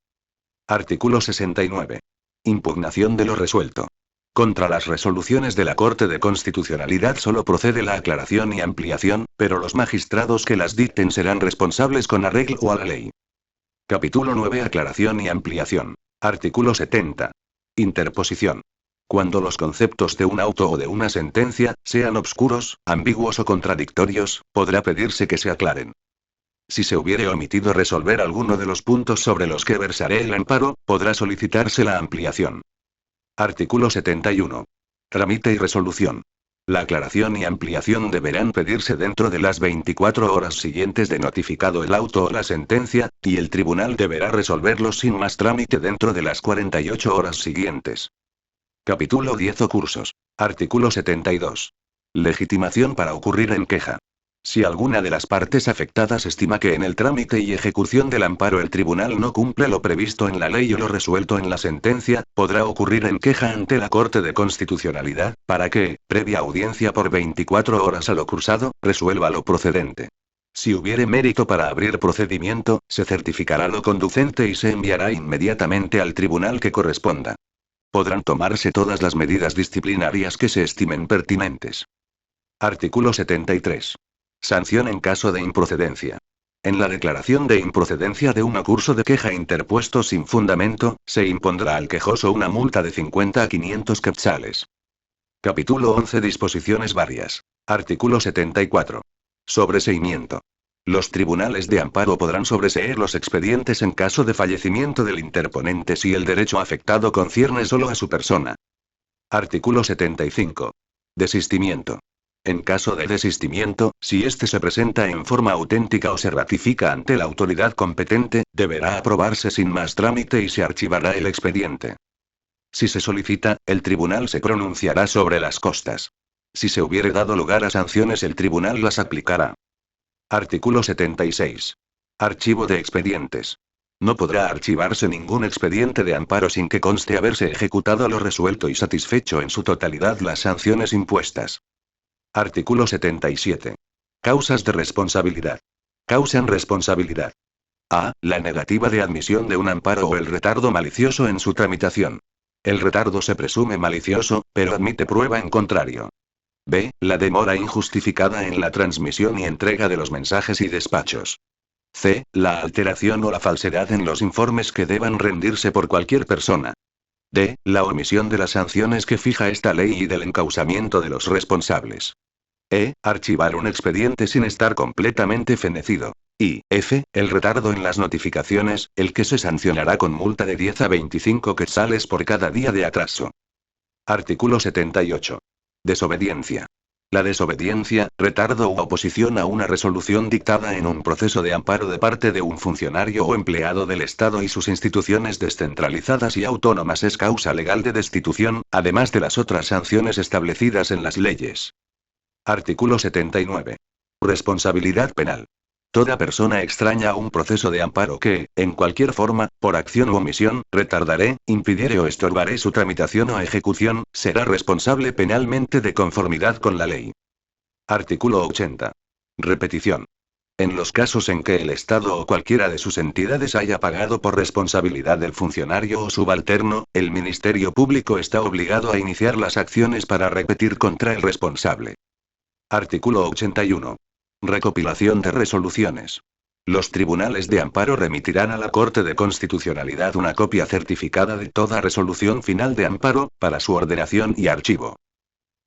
Artículo 69. Impugnación de lo resuelto. Contra las resoluciones de la Corte de Constitucionalidad solo procede la aclaración y ampliación, pero los magistrados que las dicten serán responsables con arreglo a la ley. Capítulo 9. Aclaración y ampliación. Artículo 70. Interposición. Cuando los conceptos de un auto o de una sentencia sean obscuros, ambiguos o contradictorios, podrá pedirse que se aclaren. Si se hubiere omitido resolver alguno de los puntos sobre los que versaré el amparo, podrá solicitarse la ampliación. Artículo 71. Trámite y resolución. La aclaración y ampliación deberán pedirse dentro de las 24 horas siguientes de notificado el auto o la sentencia, y el tribunal deberá resolverlos sin más trámite dentro de las 48 horas siguientes. Capítulo 10 o cursos. Artículo 72. Legitimación para ocurrir en queja. Si alguna de las partes afectadas estima que en el trámite y ejecución del amparo el tribunal no cumple lo previsto en la ley o lo resuelto en la sentencia, podrá ocurrir en queja ante la Corte de Constitucionalidad, para que, previa audiencia por 24 horas a lo cursado, resuelva lo procedente. Si hubiere mérito para abrir procedimiento, se certificará lo conducente y se enviará inmediatamente al tribunal que corresponda. Podrán tomarse todas las medidas disciplinarias que se estimen pertinentes. Artículo 73. Sanción en caso de improcedencia. En la declaración de improcedencia de un acurso de queja interpuesto sin fundamento, se impondrá al quejoso una multa de 50 a 500 quetzales. Capítulo 11. Disposiciones varias. Artículo 74. Sobreseimiento. Los tribunales de amparo podrán sobreseer los expedientes en caso de fallecimiento del interponente si el derecho afectado concierne solo a su persona. Artículo 75. Desistimiento. En caso de desistimiento, si éste se presenta en forma auténtica o se ratifica ante la autoridad competente, deberá aprobarse sin más trámite y se archivará el expediente. Si se solicita, el tribunal se pronunciará sobre las costas. Si se hubiere dado lugar a sanciones, el tribunal las aplicará. Artículo 76. Archivo de expedientes. No podrá archivarse ningún expediente de amparo sin que conste haberse ejecutado lo resuelto y satisfecho en su totalidad las sanciones impuestas. Artículo 77. Causas de responsabilidad. Causan responsabilidad. A. La negativa de admisión de un amparo o el retardo malicioso en su tramitación. El retardo se presume malicioso, pero admite prueba en contrario. B. La demora injustificada en la transmisión y entrega de los mensajes y despachos. C. La alteración o la falsedad en los informes que deban rendirse por cualquier persona. D. La omisión de las sanciones que fija esta ley y del encausamiento de los responsables. E. Archivar un expediente sin estar completamente fenecido. Y F. El retardo en las notificaciones, el que se sancionará con multa de 10 a 25 quetzales por cada día de atraso. Artículo 78. Desobediencia. La desobediencia, retardo u oposición a una resolución dictada en un proceso de amparo de parte de un funcionario o empleado del Estado y sus instituciones descentralizadas y autónomas es causa legal de destitución, además de las otras sanciones establecidas en las leyes. Artículo 79. Responsabilidad penal. Toda persona extraña a un proceso de amparo que, en cualquier forma, por acción u omisión, retardaré, impidiere o estorbaré su tramitación o ejecución, será responsable penalmente de conformidad con la ley. Artículo 80. Repetición. En los casos en que el Estado o cualquiera de sus entidades haya pagado por responsabilidad del funcionario o subalterno, el Ministerio Público está obligado a iniciar las acciones para repetir contra el responsable. Artículo 81. Recopilación de resoluciones. Los tribunales de amparo remitirán a la Corte de Constitucionalidad una copia certificada de toda resolución final de amparo, para su ordenación y archivo.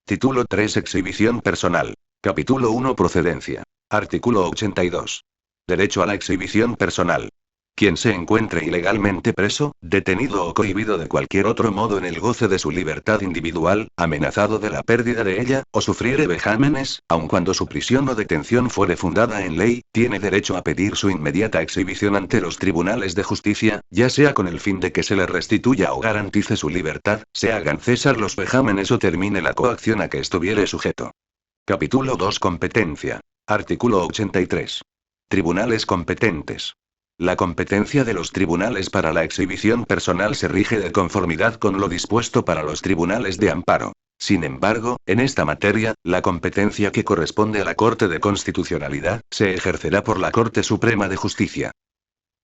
Título 3. Exhibición personal. Capítulo 1. Procedencia. Artículo 82. Derecho a la exhibición personal. Quien se encuentre ilegalmente preso, detenido o cohibido de cualquier otro modo en el goce de su libertad individual, amenazado de la pérdida de ella, o sufriere vejámenes, aun cuando su prisión o detención fuere fundada en ley, tiene derecho a pedir su inmediata exhibición ante los tribunales de justicia, ya sea con el fin de que se le restituya o garantice su libertad, se hagan cesar los vejámenes o termine la coacción a que estuviere sujeto. Capítulo 2. Competencia. Artículo 83. Tribunales competentes. La competencia de los tribunales para la exhibición personal se rige de conformidad con lo dispuesto para los tribunales de amparo. Sin embargo, en esta materia, la competencia que corresponde a la Corte de Constitucionalidad, se ejercerá por la Corte Suprema de Justicia.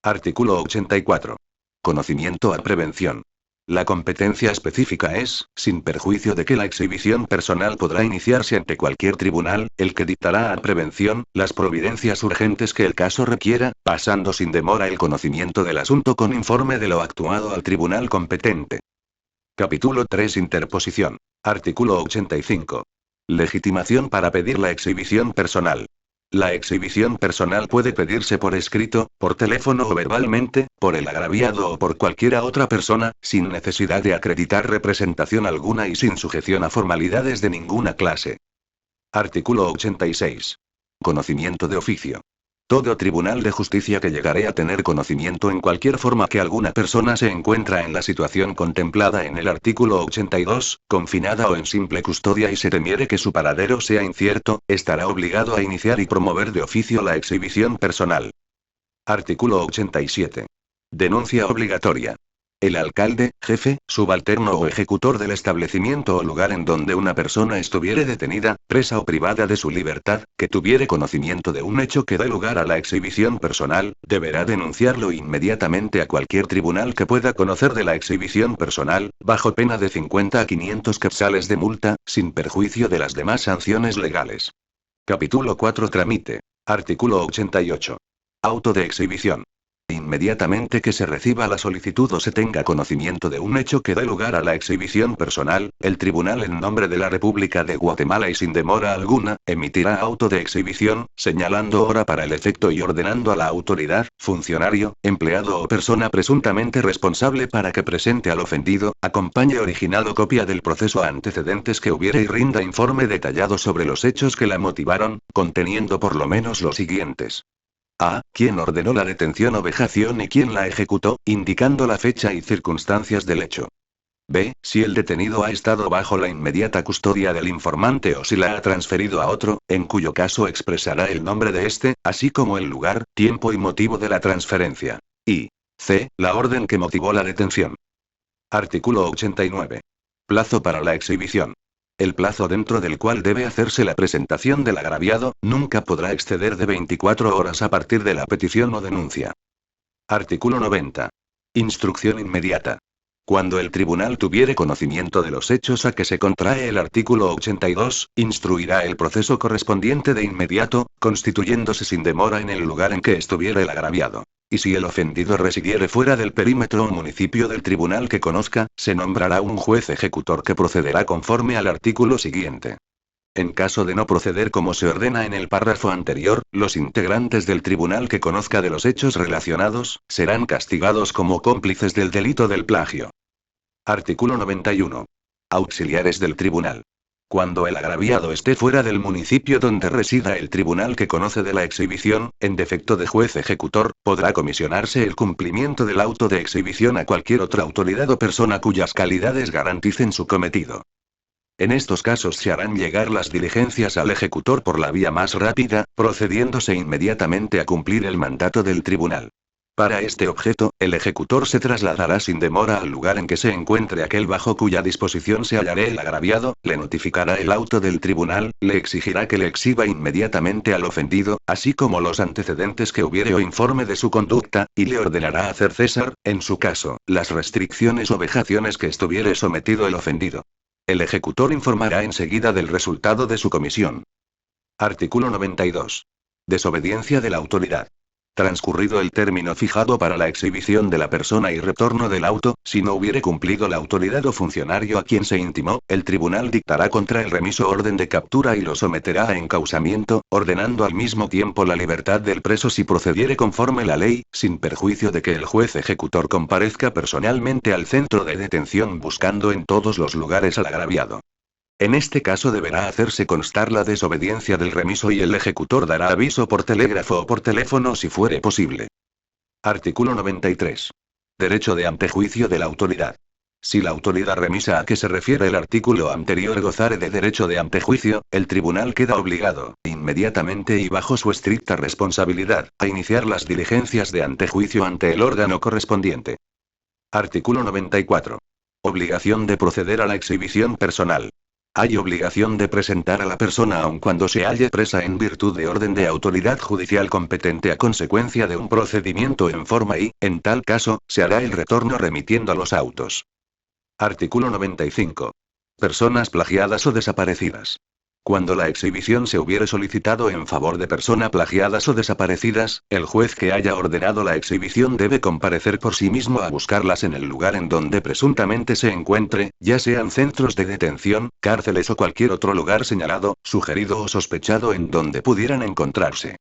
Artículo 84. Conocimiento a prevención. La competencia específica es, sin perjuicio de que la exhibición personal podrá iniciarse ante cualquier tribunal, el que dictará a prevención, las providencias urgentes que el caso requiera, pasando sin demora el conocimiento del asunto con informe de lo actuado al tribunal competente. Capítulo 3. Interposición. Artículo 85. Legitimación para pedir la exhibición personal. La exhibición personal puede pedirse por escrito, por teléfono o verbalmente, por el agraviado o por cualquiera otra persona, sin necesidad de acreditar representación alguna y sin sujeción a formalidades de ninguna clase. Artículo 86. Conocimiento de oficio. Todo tribunal de justicia que llegare a tener conocimiento en cualquier forma que alguna persona se encuentra en la situación contemplada en el artículo 82, confinada o en simple custodia y se temiere que su paradero sea incierto, estará obligado a iniciar y promover de oficio la exhibición personal. Artículo 87. Denuncia obligatoria. El alcalde, jefe, subalterno o ejecutor del establecimiento o lugar en donde una persona estuviere detenida, presa o privada de su libertad, que tuviere conocimiento de un hecho que dé lugar a la exhibición personal, deberá denunciarlo inmediatamente a cualquier tribunal que pueda conocer de la exhibición personal, bajo pena de 50 a 500 quetzales de multa, sin perjuicio de las demás sanciones legales. Capítulo 4. Trámite. Artículo 88. Auto de exhibición. Inmediatamente que se reciba la solicitud o se tenga conocimiento de un hecho que dé lugar a la exhibición personal, el tribunal en nombre de la República de Guatemala y sin demora alguna, emitirá auto de exhibición, señalando hora para el efecto y ordenando a la autoridad, funcionario, empleado o persona presuntamente responsable para que presente al ofendido, acompañe original o copia del proceso a antecedentes que hubiere y rinda informe detallado sobre los hechos que la motivaron, conteniendo por lo menos los siguientes. A. Quién ordenó la detención o vejación y quién la ejecutó, indicando la fecha y circunstancias del hecho. B. Si el detenido ha estado bajo la inmediata custodia del informante o si la ha transferido a otro, en cuyo caso expresará el nombre de este, así como el lugar, tiempo y motivo de la transferencia. Y C. La orden que motivó la detención. Artículo 89. Plazo para la exhibición. El plazo dentro del cual debe hacerse la presentación del agraviado, nunca podrá exceder de 24 horas a partir de la petición o denuncia. Artículo 90. Instrucción inmediata. Cuando el tribunal tuviere conocimiento de los hechos a que se contrae el artículo 82, instruirá el proceso correspondiente de inmediato, constituyéndose sin demora en el lugar en que estuviera el agraviado. Y si el ofendido residiere fuera del perímetro o municipio del tribunal que conozca, se nombrará un juez ejecutor que procederá conforme al artículo siguiente. En caso de no proceder como se ordena en el párrafo anterior, los integrantes del tribunal que conozca de los hechos relacionados, serán castigados como cómplices del delito del plagio. Artículo 91. Auxiliares del tribunal. Cuando el agraviado esté fuera del municipio donde resida el tribunal que conoce de la exhibición, en defecto de juez ejecutor, podrá comisionarse el cumplimiento del auto de exhibición a cualquier otra autoridad o persona cuyas calidades garanticen su cometido. En estos casos se harán llegar las diligencias al ejecutor por la vía más rápida, procediéndose inmediatamente a cumplir el mandato del tribunal. Para este objeto, el ejecutor se trasladará sin demora al lugar en que se encuentre aquel bajo cuya disposición se hallará el agraviado, le notificará el auto del tribunal, le exigirá que le exhiba inmediatamente al ofendido, así como los antecedentes que hubiere o informe de su conducta, y le ordenará hacer cesar, en su caso, las restricciones o vejaciones que estuviere sometido el ofendido. El ejecutor informará enseguida del resultado de su comisión. Artículo 92. Desobediencia de la autoridad. Transcurrido el término fijado para la exhibición de la persona y retorno del auto, si no hubiere cumplido la autoridad o funcionario a quien se intimó, el tribunal dictará contra el remiso orden de captura y lo someterá a encausamiento, ordenando al mismo tiempo la libertad del preso si procediere conforme la ley, sin perjuicio de que el juez ejecutor comparezca personalmente al centro de detención buscando en todos los lugares al agraviado. En este caso deberá hacerse constar la desobediencia del remiso y el ejecutor dará aviso por telégrafo o por teléfono si fuere posible. Artículo 93. Derecho de antejuicio de la autoridad. Si la autoridad remisa a que se refiere el artículo anterior gozare de derecho de antejuicio, el tribunal queda obligado, inmediatamente y bajo su estricta responsabilidad, a iniciar las diligencias de antejuicio ante el órgano correspondiente. Artículo 94. Obligación de proceder a la exhibición personal. Hay obligación de presentar a la persona aun cuando se halle presa en virtud de orden de autoridad judicial competente a consecuencia de un procedimiento en forma y, en tal caso, se hará el retorno remitiendo a los autos. Artículo 95. Personas plagiadas o desaparecidas. Cuando la exhibición se hubiere solicitado en favor de personas plagiadas o desaparecidas, el juez que haya ordenado la exhibición debe comparecer por sí mismo a buscarlas en el lugar en donde presuntamente se encuentre, ya sean centros de detención, cárceles o cualquier otro lugar señalado, sugerido o sospechado en donde pudieran encontrarse.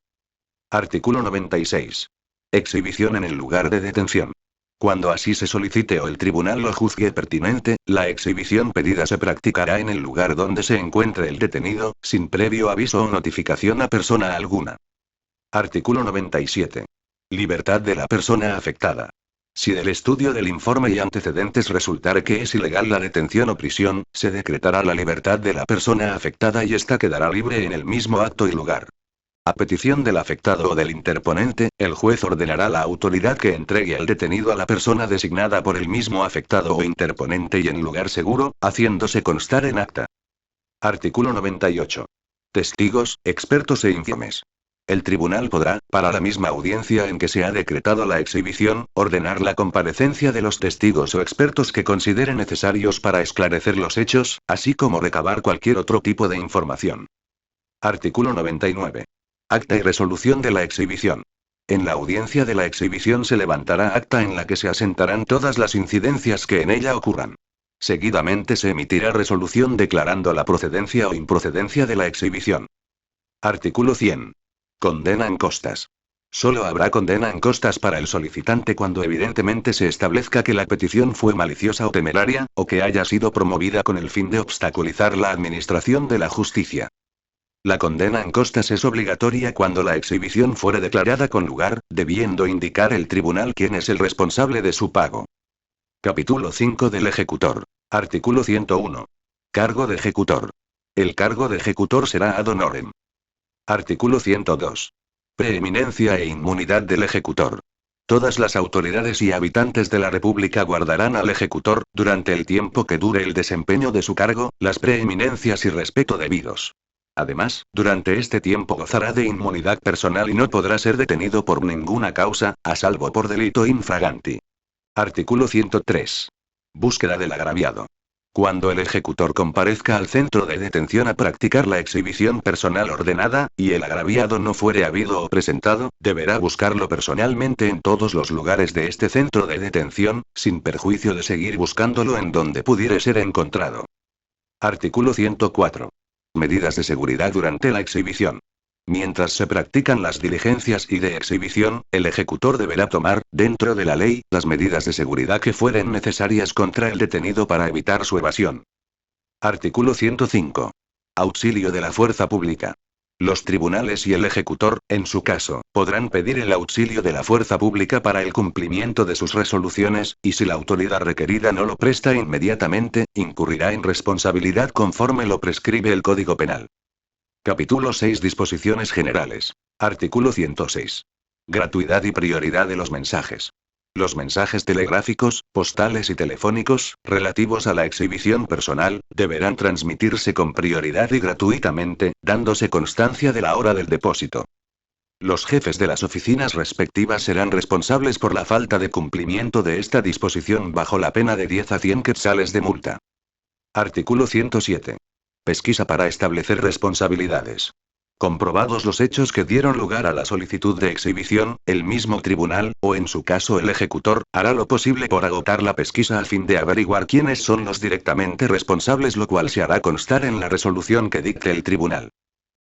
Artículo 96. Exhibición en el lugar de detención. Cuando así se solicite o el tribunal lo juzgue pertinente, la exhibición pedida se practicará en el lugar donde se encuentre el detenido, sin previo aviso o notificación a persona alguna. Artículo 97. Libertad de la persona afectada. Si del estudio del informe y antecedentes resultare que es ilegal la detención o prisión, se decretará la libertad de la persona afectada y ésta quedará libre en el mismo acto y lugar. A petición del afectado o del interponente, el juez ordenará a la autoridad que entregue al detenido a la persona designada por el mismo afectado o interponente y en lugar seguro, haciéndose constar en acta. Artículo 98. Testigos, expertos e informes. El tribunal podrá, para la misma audiencia en que se ha decretado la exhibición, ordenar la comparecencia de los testigos o expertos que considere necesarios para esclarecer los hechos, así como recabar cualquier otro tipo de información. Artículo 99. Acta y resolución de la exhibición. En la audiencia de la exhibición se levantará acta en la que se asentarán todas las incidencias que en ella ocurran. Seguidamente se emitirá resolución declarando la procedencia o improcedencia de la exhibición. Artículo 100. Condena en costas. Solo habrá condena en costas para el solicitante cuando evidentemente se establezca que la petición fue maliciosa o temeraria, o que haya sido promovida con el fin de obstaculizar la administración de la justicia. La condena en costas es obligatoria cuando la exhibición fuere declarada con lugar, debiendo indicar el tribunal quién es el responsable de su pago. Capítulo 5 del ejecutor. Artículo 101. Cargo de ejecutor. El cargo de ejecutor será ad honorem. Artículo 102. Preeminencia e inmunidad del ejecutor. Todas las autoridades y habitantes de la República guardarán al ejecutor, durante el tiempo que dure el desempeño de su cargo, las preeminencias y respeto debidos. Además, durante este tiempo gozará de inmunidad personal y no podrá ser detenido por ninguna causa, a salvo por delito infraganti. Artículo 103. Búsqueda del agraviado. Cuando el ejecutor comparezca al centro de detención a practicar la exhibición personal ordenada, y el agraviado no fuere habido o presentado, deberá buscarlo personalmente en todos los lugares de este centro de detención, sin perjuicio de seguir buscándolo en donde pudiere ser encontrado. Artículo 104. Medidas de seguridad durante la exhibición. Mientras se practican las diligencias y de exhibición, el ejecutor deberá tomar, dentro de la ley, las medidas de seguridad que fueren necesarias contra el detenido para evitar su evasión. Artículo 105. Auxilio de la fuerza pública. Los tribunales y el ejecutor, en su caso, podrán pedir el auxilio de la fuerza pública para el cumplimiento de sus resoluciones, y si la autoridad requerida no lo presta inmediatamente, incurrirá en responsabilidad conforme lo prescribe el Código Penal. Capítulo 6. Disposiciones generales. Artículo 106. Gratuidad y prioridad de los mensajes. Los mensajes telegráficos, postales y telefónicos, relativos a la exhibición personal, deberán transmitirse con prioridad y gratuitamente, dándose constancia de la hora del depósito. Los jefes de las oficinas respectivas serán responsables por la falta de cumplimiento de esta disposición bajo la pena de 10 a 100 quetzales de multa. Artículo 107. Pesquisa para establecer responsabilidades. Comprobados los hechos que dieron lugar a la solicitud de exhibición, el mismo tribunal, o en su caso el ejecutor, hará lo posible por agotar la pesquisa a fin de averiguar quiénes son los directamente responsables, lo cual se hará constar en la resolución que dicte el tribunal.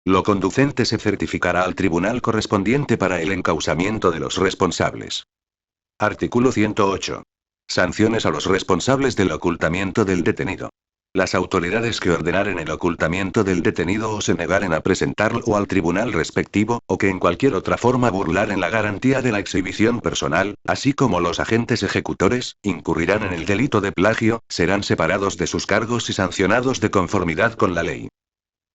Lo conducente se certificará al tribunal correspondiente para el encausamiento de los responsables. Artículo 108. Sanciones a los responsables del ocultamiento del detenido. Las autoridades que ordenaren el ocultamiento del detenido o se negaren a presentarlo al tribunal respectivo, o que en cualquier otra forma burlaren la garantía de la exhibición personal, así como los agentes ejecutores, incurrirán en el delito de plagio, serán separados de sus cargos y sancionados de conformidad con la ley.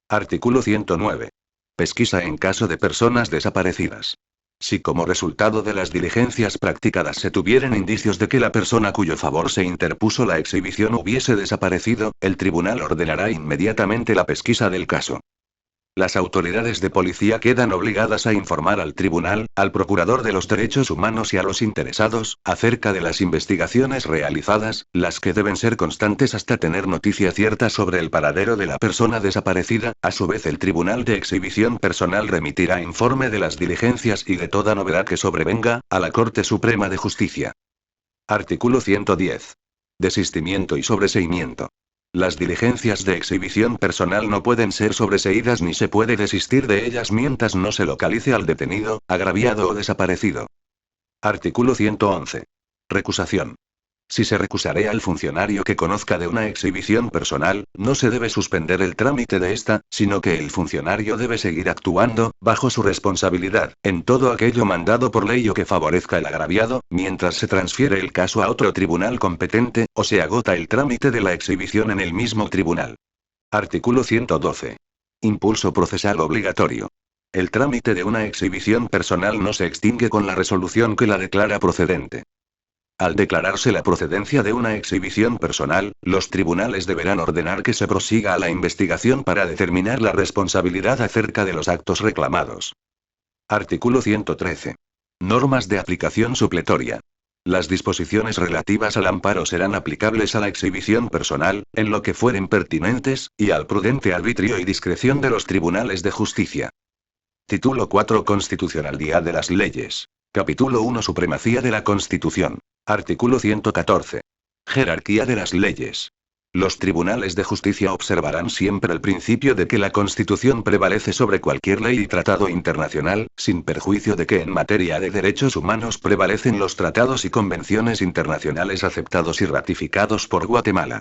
Artículo 109. Pesquisa en caso de personas desaparecidas. Si como resultado de las diligencias practicadas se tuvieren indicios de que la persona cuyo favor se interpuso la exhibición hubiese desaparecido, el tribunal ordenará inmediatamente la pesquisa del caso. Las autoridades de policía quedan obligadas a informar al tribunal, al procurador de los derechos humanos y a los interesados, acerca de las investigaciones realizadas, las que deben ser constantes hasta tener noticia cierta sobre el paradero de la persona desaparecida. A su vez, el tribunal de exhibición personal remitirá informe de las diligencias y de toda novedad que sobrevenga, a la Corte Suprema de Justicia. Artículo 110. Desistimiento y sobreseimiento. Las diligencias de exhibición personal no pueden ser sobreseídas ni se puede desistir de ellas mientras no se localice al detenido, agraviado o desaparecido. Artículo 111. Recusación. Si se recusare al funcionario que conozca de una exhibición personal, no se debe suspender el trámite de esta, sino que el funcionario debe seguir actuando, bajo su responsabilidad, en todo aquello mandado por ley o que favorezca al agraviado, mientras se transfiere el caso a otro tribunal competente, o se agota el trámite de la exhibición en el mismo tribunal. Artículo 112. Impulso procesal obligatorio. El trámite de una exhibición personal no se extingue con la resolución que la declara procedente. Al declararse la procedencia de una exhibición personal, los tribunales deberán ordenar que se prosiga a la investigación para determinar la responsabilidad acerca de los actos reclamados. Artículo 113. Normas de aplicación supletoria. Las disposiciones relativas al amparo serán aplicables a la exhibición personal, en lo que fueren pertinentes, y al prudente arbitrio y discreción de los tribunales de justicia. Título 4. Constitucionalidad de las leyes. Capítulo 1. Supremacía de la Constitución. Artículo 114. Jerarquía de las leyes. Los tribunales de justicia observarán siempre el principio de que la Constitución prevalece sobre cualquier ley y tratado internacional, sin perjuicio de que en materia de derechos humanos prevalecen los tratados y convenciones internacionales aceptados y ratificados por Guatemala.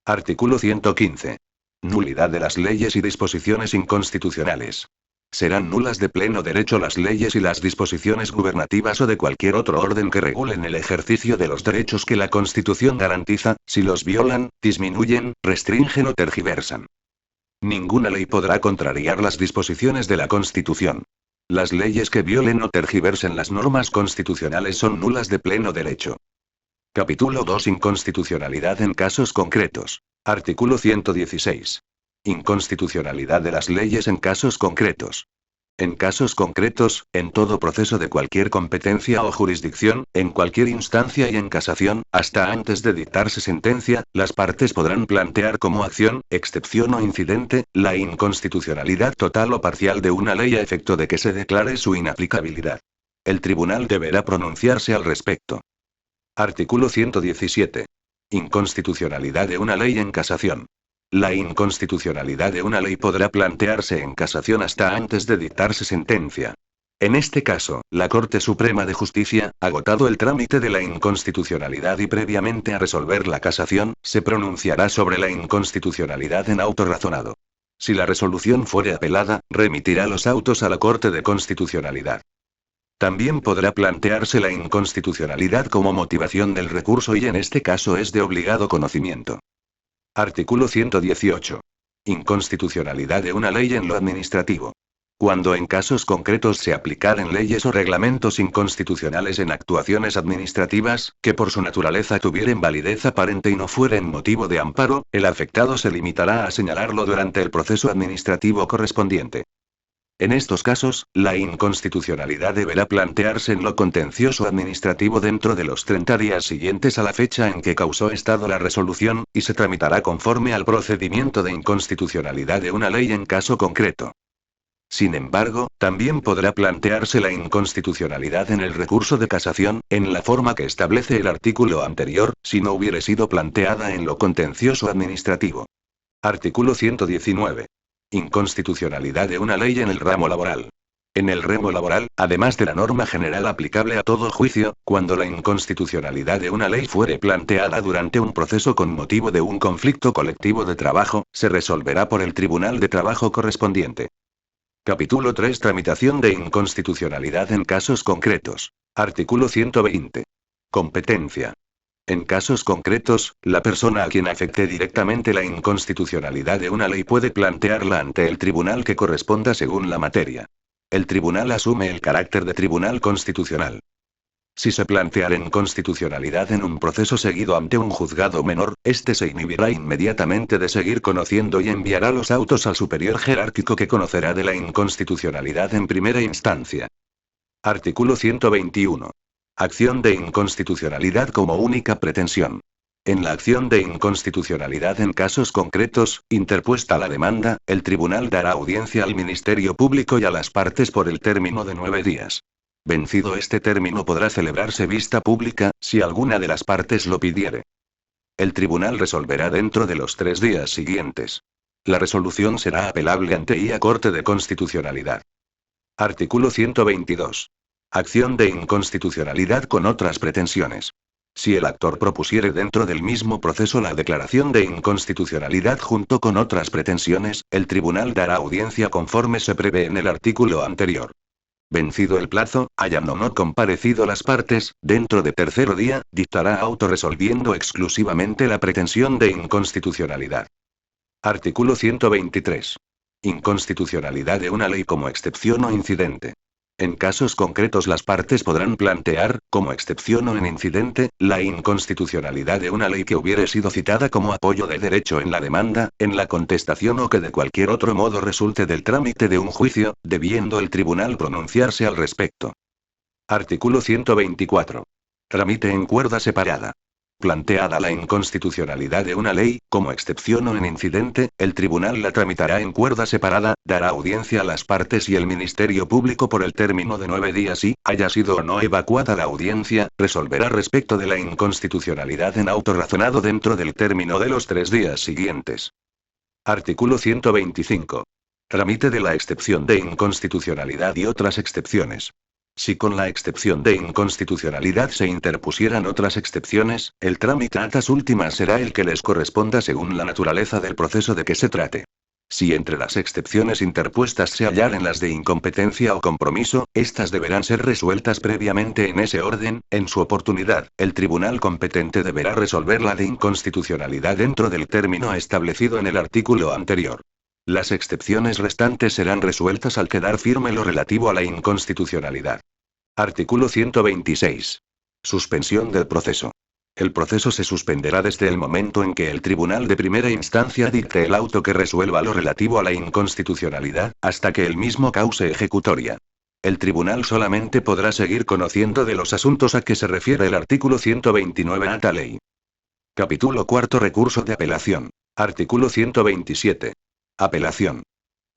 Artículo 115. Nulidad de las leyes y disposiciones inconstitucionales. Serán nulas de pleno derecho las leyes y las disposiciones gubernativas o de cualquier otro orden que regulen el ejercicio de los derechos que la Constitución garantiza, si los violan, disminuyen, restringen o tergiversan. Ninguna ley podrá contrariar las disposiciones de la Constitución. Las leyes que violen o tergiversen las normas constitucionales son nulas de pleno derecho. Capítulo 2. Inconstitucionalidad en casos concretos. Artículo 116. Inconstitucionalidad de las leyes en casos concretos. En casos concretos, en todo proceso de cualquier competencia o jurisdicción, en cualquier instancia y en casación, hasta antes de dictarse sentencia, las partes podrán plantear como acción, excepción o incidente, la inconstitucionalidad total o parcial de una ley a efecto de que se declare su inaplicabilidad. El tribunal deberá pronunciarse al respecto. Artículo 117. Inconstitucionalidad de una ley en casación. La inconstitucionalidad de una ley podrá plantearse en casación hasta antes de dictarse sentencia. En este caso, la Corte Suprema de Justicia, agotado el trámite de la inconstitucionalidad y previamente a resolver la casación, se pronunciará sobre la inconstitucionalidad en auto razonado. Si la resolución fuere apelada, remitirá los autos a la Corte de Constitucionalidad. También podrá plantearse la inconstitucionalidad como motivación del recurso y en este caso es de obligado conocimiento. Artículo 118. Inconstitucionalidad de una ley en lo administrativo. Cuando en casos concretos se aplicaren leyes o reglamentos inconstitucionales en actuaciones administrativas, que por su naturaleza tuvieren validez aparente y no fueren motivo de amparo, el afectado se limitará a señalarlo durante el proceso administrativo correspondiente. En estos casos, la inconstitucionalidad deberá plantearse en lo contencioso administrativo dentro de los 30 días siguientes a la fecha en que causó estado la resolución, y se tramitará conforme al procedimiento de inconstitucionalidad de una ley en caso concreto. Sin embargo, también podrá plantearse la inconstitucionalidad en el recurso de casación, en la forma que establece el artículo anterior, si no hubiere sido planteada en lo contencioso administrativo. Artículo 119. Inconstitucionalidad de una ley en el ramo laboral. En el ramo laboral, además de la norma general aplicable a todo juicio, cuando la inconstitucionalidad de una ley fuere planteada durante un proceso con motivo de un conflicto colectivo de trabajo, se resolverá por el Tribunal de Trabajo correspondiente. Capítulo 3. Tramitación de inconstitucionalidad en casos concretos. Artículo 120. Competencia. En casos concretos, la persona a quien afecte directamente la inconstitucionalidad de una ley puede plantearla ante el tribunal que corresponda según la materia. El tribunal asume el carácter de tribunal constitucional. Si se planteara inconstitucionalidad en un proceso seguido ante un juzgado menor, este se inhibirá inmediatamente de seguir conociendo y enviará los autos al superior jerárquico que conocerá de la inconstitucionalidad en primera instancia. Artículo 121. Acción de inconstitucionalidad como única pretensión. En la acción de inconstitucionalidad en casos concretos, interpuesta la demanda, el tribunal dará audiencia al Ministerio Público y a las partes por el término de 9 días. Vencido este término podrá celebrarse vista pública, si alguna de las partes lo pidiere. El tribunal resolverá dentro de los 3 días siguientes. La resolución será apelable ante la Corte de Constitucionalidad. Artículo 122. Acción de inconstitucionalidad con otras pretensiones. Si el actor propusiere dentro del mismo proceso la declaración de inconstitucionalidad junto con otras pretensiones, el tribunal dará audiencia conforme se prevé en el artículo anterior. Vencido el plazo, hayan o no comparecido las partes, dentro de tercer día, dictará auto resolviendo exclusivamente la pretensión de inconstitucionalidad. Artículo 123. Inconstitucionalidad de una ley como excepción o incidente. En casos concretos las partes podrán plantear, como excepción o en incidente, la inconstitucionalidad de una ley que hubiere sido citada como apoyo de derecho en la demanda, en la contestación o que de cualquier otro modo resulte del trámite de un juicio, debiendo el tribunal pronunciarse al respecto. Artículo 124. Trámite en cuerda separada. Planteada la inconstitucionalidad de una ley, como excepción o en incidente, el tribunal la tramitará en cuerda separada, dará audiencia a las partes y el Ministerio Público por el término de 9 días y, haya sido o no evacuada la audiencia, resolverá respecto de la inconstitucionalidad en auto razonado dentro del término de los 3 días siguientes. Artículo 125. Trámite de la excepción de inconstitucionalidad y otras excepciones. Si con la excepción de inconstitucionalidad se interpusieran otras excepciones, el trámite a estas últimas será el que les corresponda según la naturaleza del proceso de que se trate. Si entre las excepciones interpuestas se hallaren las de incompetencia o compromiso, estas deberán ser resueltas previamente en ese orden, en su oportunidad, el tribunal competente deberá resolver la de inconstitucionalidad dentro del término establecido en el artículo anterior. Las excepciones restantes serán resueltas al quedar firme lo relativo a la inconstitucionalidad. Artículo 126. Suspensión del proceso. El proceso se suspenderá desde el momento en que el tribunal de primera instancia dicte el auto que resuelva lo relativo a la inconstitucionalidad, hasta que el mismo cause ejecutoria. El tribunal solamente podrá seguir conociendo de los asuntos a que se refiere el artículo 129 a esta ley. Capítulo 4. Recurso de apelación. Artículo 127. Apelación.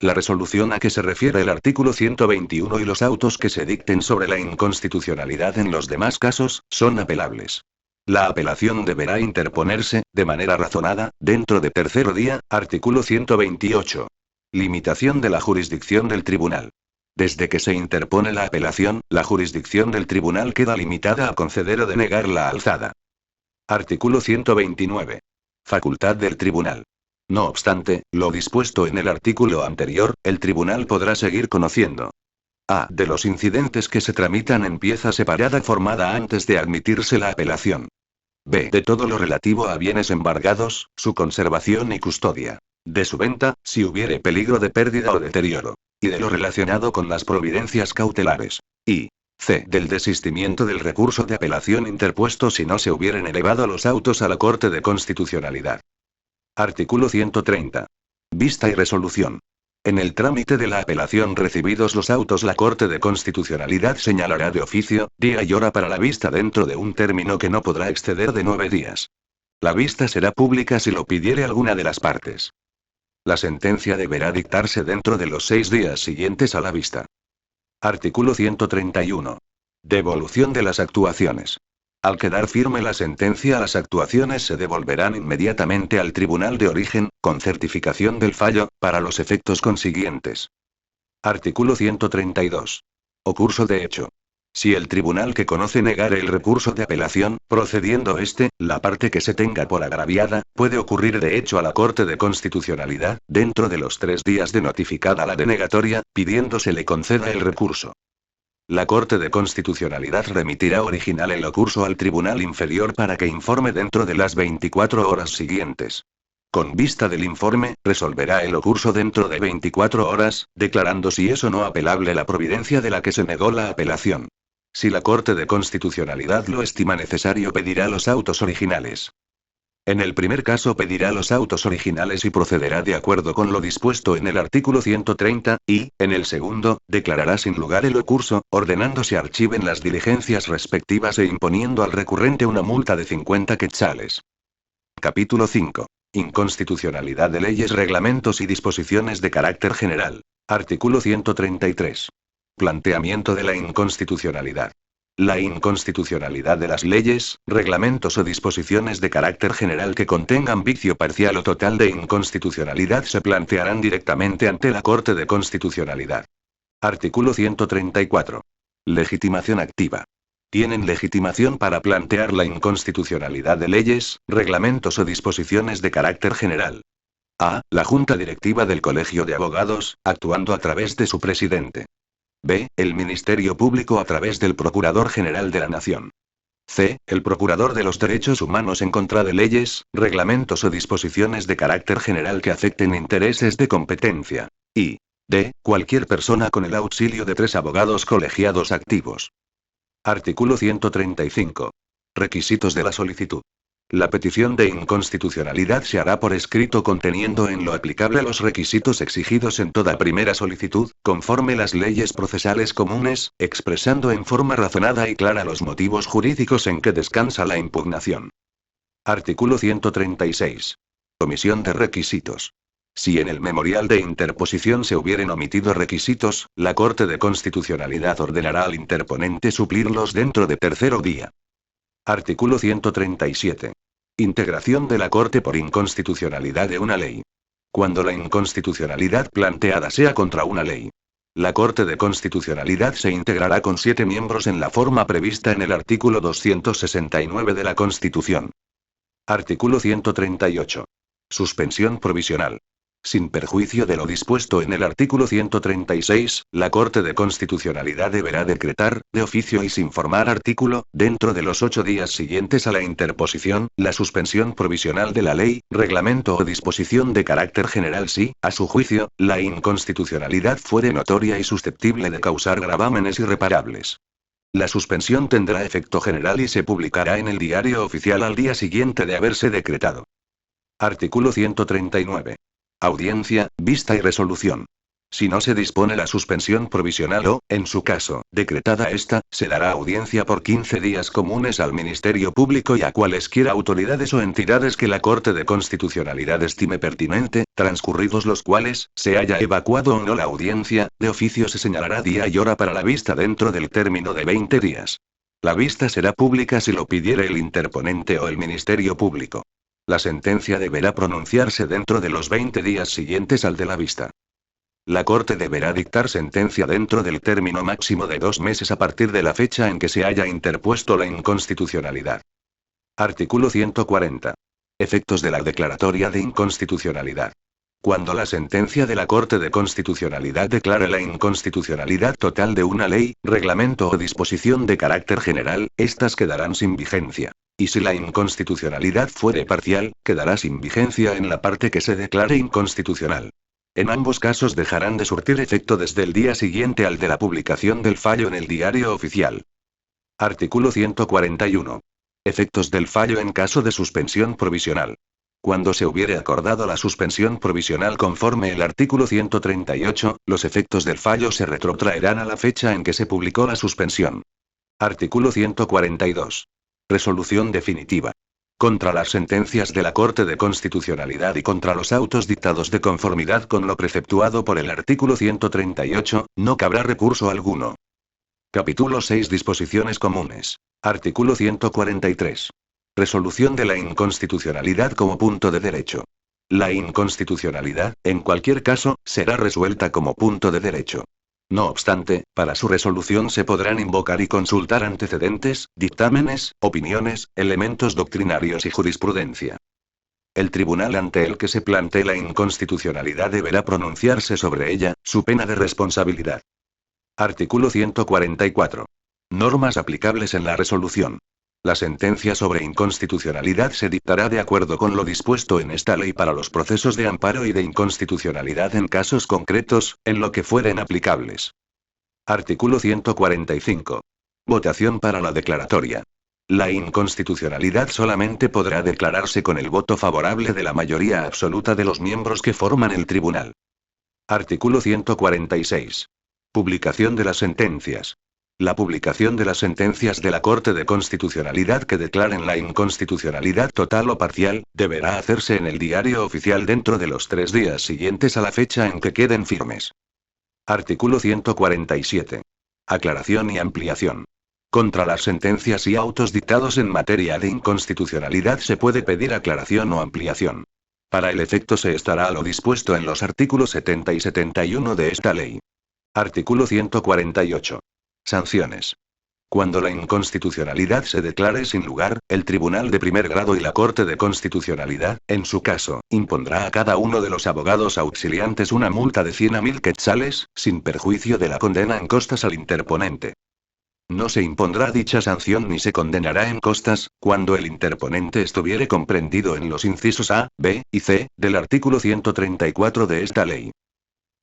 La resolución a que se refiere el artículo 121 y los autos que se dicten sobre la inconstitucionalidad en los demás casos, son apelables. La apelación deberá interponerse, de manera razonada, dentro de tercer día, artículo 128. Limitación de la jurisdicción del tribunal. Desde que se interpone la apelación, la jurisdicción del tribunal queda limitada a conceder o denegar la alzada. Artículo 129. Facultad del tribunal. No obstante, lo dispuesto en el artículo anterior, el tribunal podrá seguir conociendo a. De los incidentes que se tramitan en pieza separada formada antes de admitirse la apelación. B. De todo lo relativo a bienes embargados, su conservación y custodia. De su venta, si hubiere peligro de pérdida o deterioro. y de lo relacionado con las providencias cautelares. Y c. Del desistimiento del recurso de apelación interpuesto si no se hubieran elevado los autos a la Corte de Constitucionalidad. Artículo 130. Vista y resolución. En el trámite de la apelación recibidos los autos, la Corte de Constitucionalidad señalará de oficio, día y hora para la vista dentro de un término que no podrá exceder de 9 días. La vista será pública si lo pidiere alguna de las partes. La sentencia deberá dictarse dentro de los 6 días siguientes a la vista. Artículo 131. Devolución de las actuaciones. Al quedar firme la sentencia, las actuaciones se devolverán inmediatamente al tribunal de origen, con certificación del fallo, para los efectos consiguientes. Artículo 132. O curso de hecho. Si el tribunal que conoce negare el recurso de apelación, procediendo la parte que se tenga por agraviada, puede ocurrir de hecho a la Corte de Constitucionalidad, dentro de los 3 días de notificada la denegatoria, pidiendo se le conceda el recurso. La Corte de Constitucionalidad remitirá original el ocurso al tribunal inferior para que informe dentro de las 24 horas siguientes. Con vista del informe, resolverá el ocurso dentro de 24 horas, declarando si es o no apelable la providencia de la que se negó la apelación. Si la Corte de Constitucionalidad lo estima necesario, pedirá los autos originales. En el primer caso pedirá los autos originales y procederá de acuerdo con lo dispuesto en el artículo 130, y, en el segundo, declarará sin lugar el ocurso, ordenando se archiven las diligencias respectivas e imponiendo al recurrente una multa de 50 quetzales. Capítulo 5. Inconstitucionalidad de leyes, reglamentos y disposiciones de carácter general. Artículo 133. Planteamiento de la inconstitucionalidad. La inconstitucionalidad de las leyes, reglamentos o disposiciones de carácter general que contengan vicio parcial o total de inconstitucionalidad se plantearán directamente ante la Corte de Constitucionalidad. Artículo 134. Legitimación activa. Tienen legitimación para plantear la inconstitucionalidad de leyes, reglamentos o disposiciones de carácter general. A. La Junta Directiva del Colegio de Abogados, actuando a través de su presidente. B. El Ministerio Público a través del Procurador General de la Nación. C. El Procurador de los Derechos Humanos en contra de leyes, reglamentos o disposiciones de carácter general que afecten intereses de competencia. Y D. Cualquier persona con el auxilio de 3 abogados colegiados activos. Artículo 135. Requisitos de la solicitud. La petición de inconstitucionalidad se hará por escrito conteniendo en lo aplicable los requisitos exigidos en toda primera solicitud, conforme las leyes procesales comunes, expresando en forma razonada y clara los motivos jurídicos en que descansa la impugnación. Artículo 136. Omisión de requisitos. Si en el memorial de interposición se hubieren omitido requisitos, la Corte de Constitucionalidad ordenará al interponente suplirlos dentro de tercero día. Artículo 137. Integración de la Corte por inconstitucionalidad de una ley. Cuando la inconstitucionalidad planteada sea contra una ley, la Corte de Constitucionalidad se integrará con 7 miembros en la forma prevista en el artículo 269 de la Constitución. Artículo 138. Suspensión provisional. Sin perjuicio de lo dispuesto en el artículo 136, la Corte de Constitucionalidad deberá decretar, de oficio y sin formar artículo, dentro de los 8 días siguientes a la interposición, la suspensión provisional de la ley, reglamento o disposición de carácter general si, a su juicio, la inconstitucionalidad fuere notoria y susceptible de causar gravámenes irreparables. La suspensión tendrá efecto general y se publicará en el Diario Oficial al día siguiente de haberse decretado. Artículo 139. Audiencia, vista y resolución. Si no se dispone la suspensión provisional o, en su caso, decretada esta, se dará audiencia por 15 días comunes al Ministerio Público y a cualesquiera autoridades o entidades que la Corte de Constitucionalidad estime pertinente, transcurridos los cuales, se haya evacuado o no la audiencia, de oficio se señalará día y hora para la vista dentro del término de 20 días. La vista será pública si lo pidiere el interponente o el Ministerio Público. La sentencia deberá pronunciarse dentro de los 20 días siguientes al de la vista. La Corte deberá dictar sentencia dentro del término máximo de 2 meses a partir de la fecha en que se haya interpuesto la inconstitucionalidad. Artículo 140. Efectos de la declaratoria de inconstitucionalidad. Cuando la sentencia de la Corte de Constitucionalidad declare la inconstitucionalidad total de una ley, reglamento o disposición de carácter general, éstas quedarán sin vigencia. Y si la inconstitucionalidad fuere parcial, quedará sin vigencia en la parte que se declare inconstitucional. En ambos casos dejarán de surtir efecto desde el día siguiente al de la publicación del fallo en el Diario Oficial. Artículo 141. Efectos del fallo en caso de suspensión provisional. Cuando se hubiere acordado la suspensión provisional conforme el artículo 138, los efectos del fallo se retrotraerán a la fecha en que se publicó la suspensión. Artículo 142. Resolución definitiva. Contra las sentencias de la Corte de Constitucionalidad y contra los autos dictados de conformidad con lo preceptuado por el artículo 138, no cabrá recurso alguno. Capítulo 6. Disposiciones comunes. Artículo 143. Resolución de la inconstitucionalidad como punto de derecho. La inconstitucionalidad, en cualquier caso, será resuelta como punto de derecho. No obstante, para su resolución se podrán invocar y consultar antecedentes, dictámenes, opiniones, elementos doctrinarios y jurisprudencia. El tribunal ante el que se plantee la inconstitucionalidad deberá pronunciarse sobre ella, su pena de responsabilidad. Artículo 144. Normas aplicables en la resolución. La sentencia sobre inconstitucionalidad se dictará de acuerdo con lo dispuesto en esta ley para los procesos de amparo y de inconstitucionalidad en casos concretos, en lo que fueren aplicables. Artículo 145. Votación para la declaratoria. La inconstitucionalidad solamente podrá declararse con el voto favorable de la mayoría absoluta de los miembros que forman el tribunal. Artículo 146. Publicación de las sentencias. La publicación de las sentencias de la Corte de Constitucionalidad que declaren la inconstitucionalidad total o parcial, deberá hacerse en el Diario Oficial dentro de los 3 días siguientes a la fecha en que queden firmes. Artículo 147. Aclaración y ampliación. Contra las sentencias y autos dictados en materia de inconstitucionalidad se puede pedir aclaración o ampliación. Para el efecto se estará a lo dispuesto en los artículos 70 y 71 de esta ley. Artículo 148. Sanciones. Cuando la inconstitucionalidad se declare sin lugar, el Tribunal de Primer Grado y la Corte de Constitucionalidad, en su caso, impondrá a cada uno de los abogados auxiliantes una multa de 100 a 1000 quetzales, sin perjuicio de la condena en costas al interponente. No se impondrá dicha sanción ni se condenará en costas, cuando el interponente estuviere comprendido en los incisos A, B y C del artículo 134 de esta ley.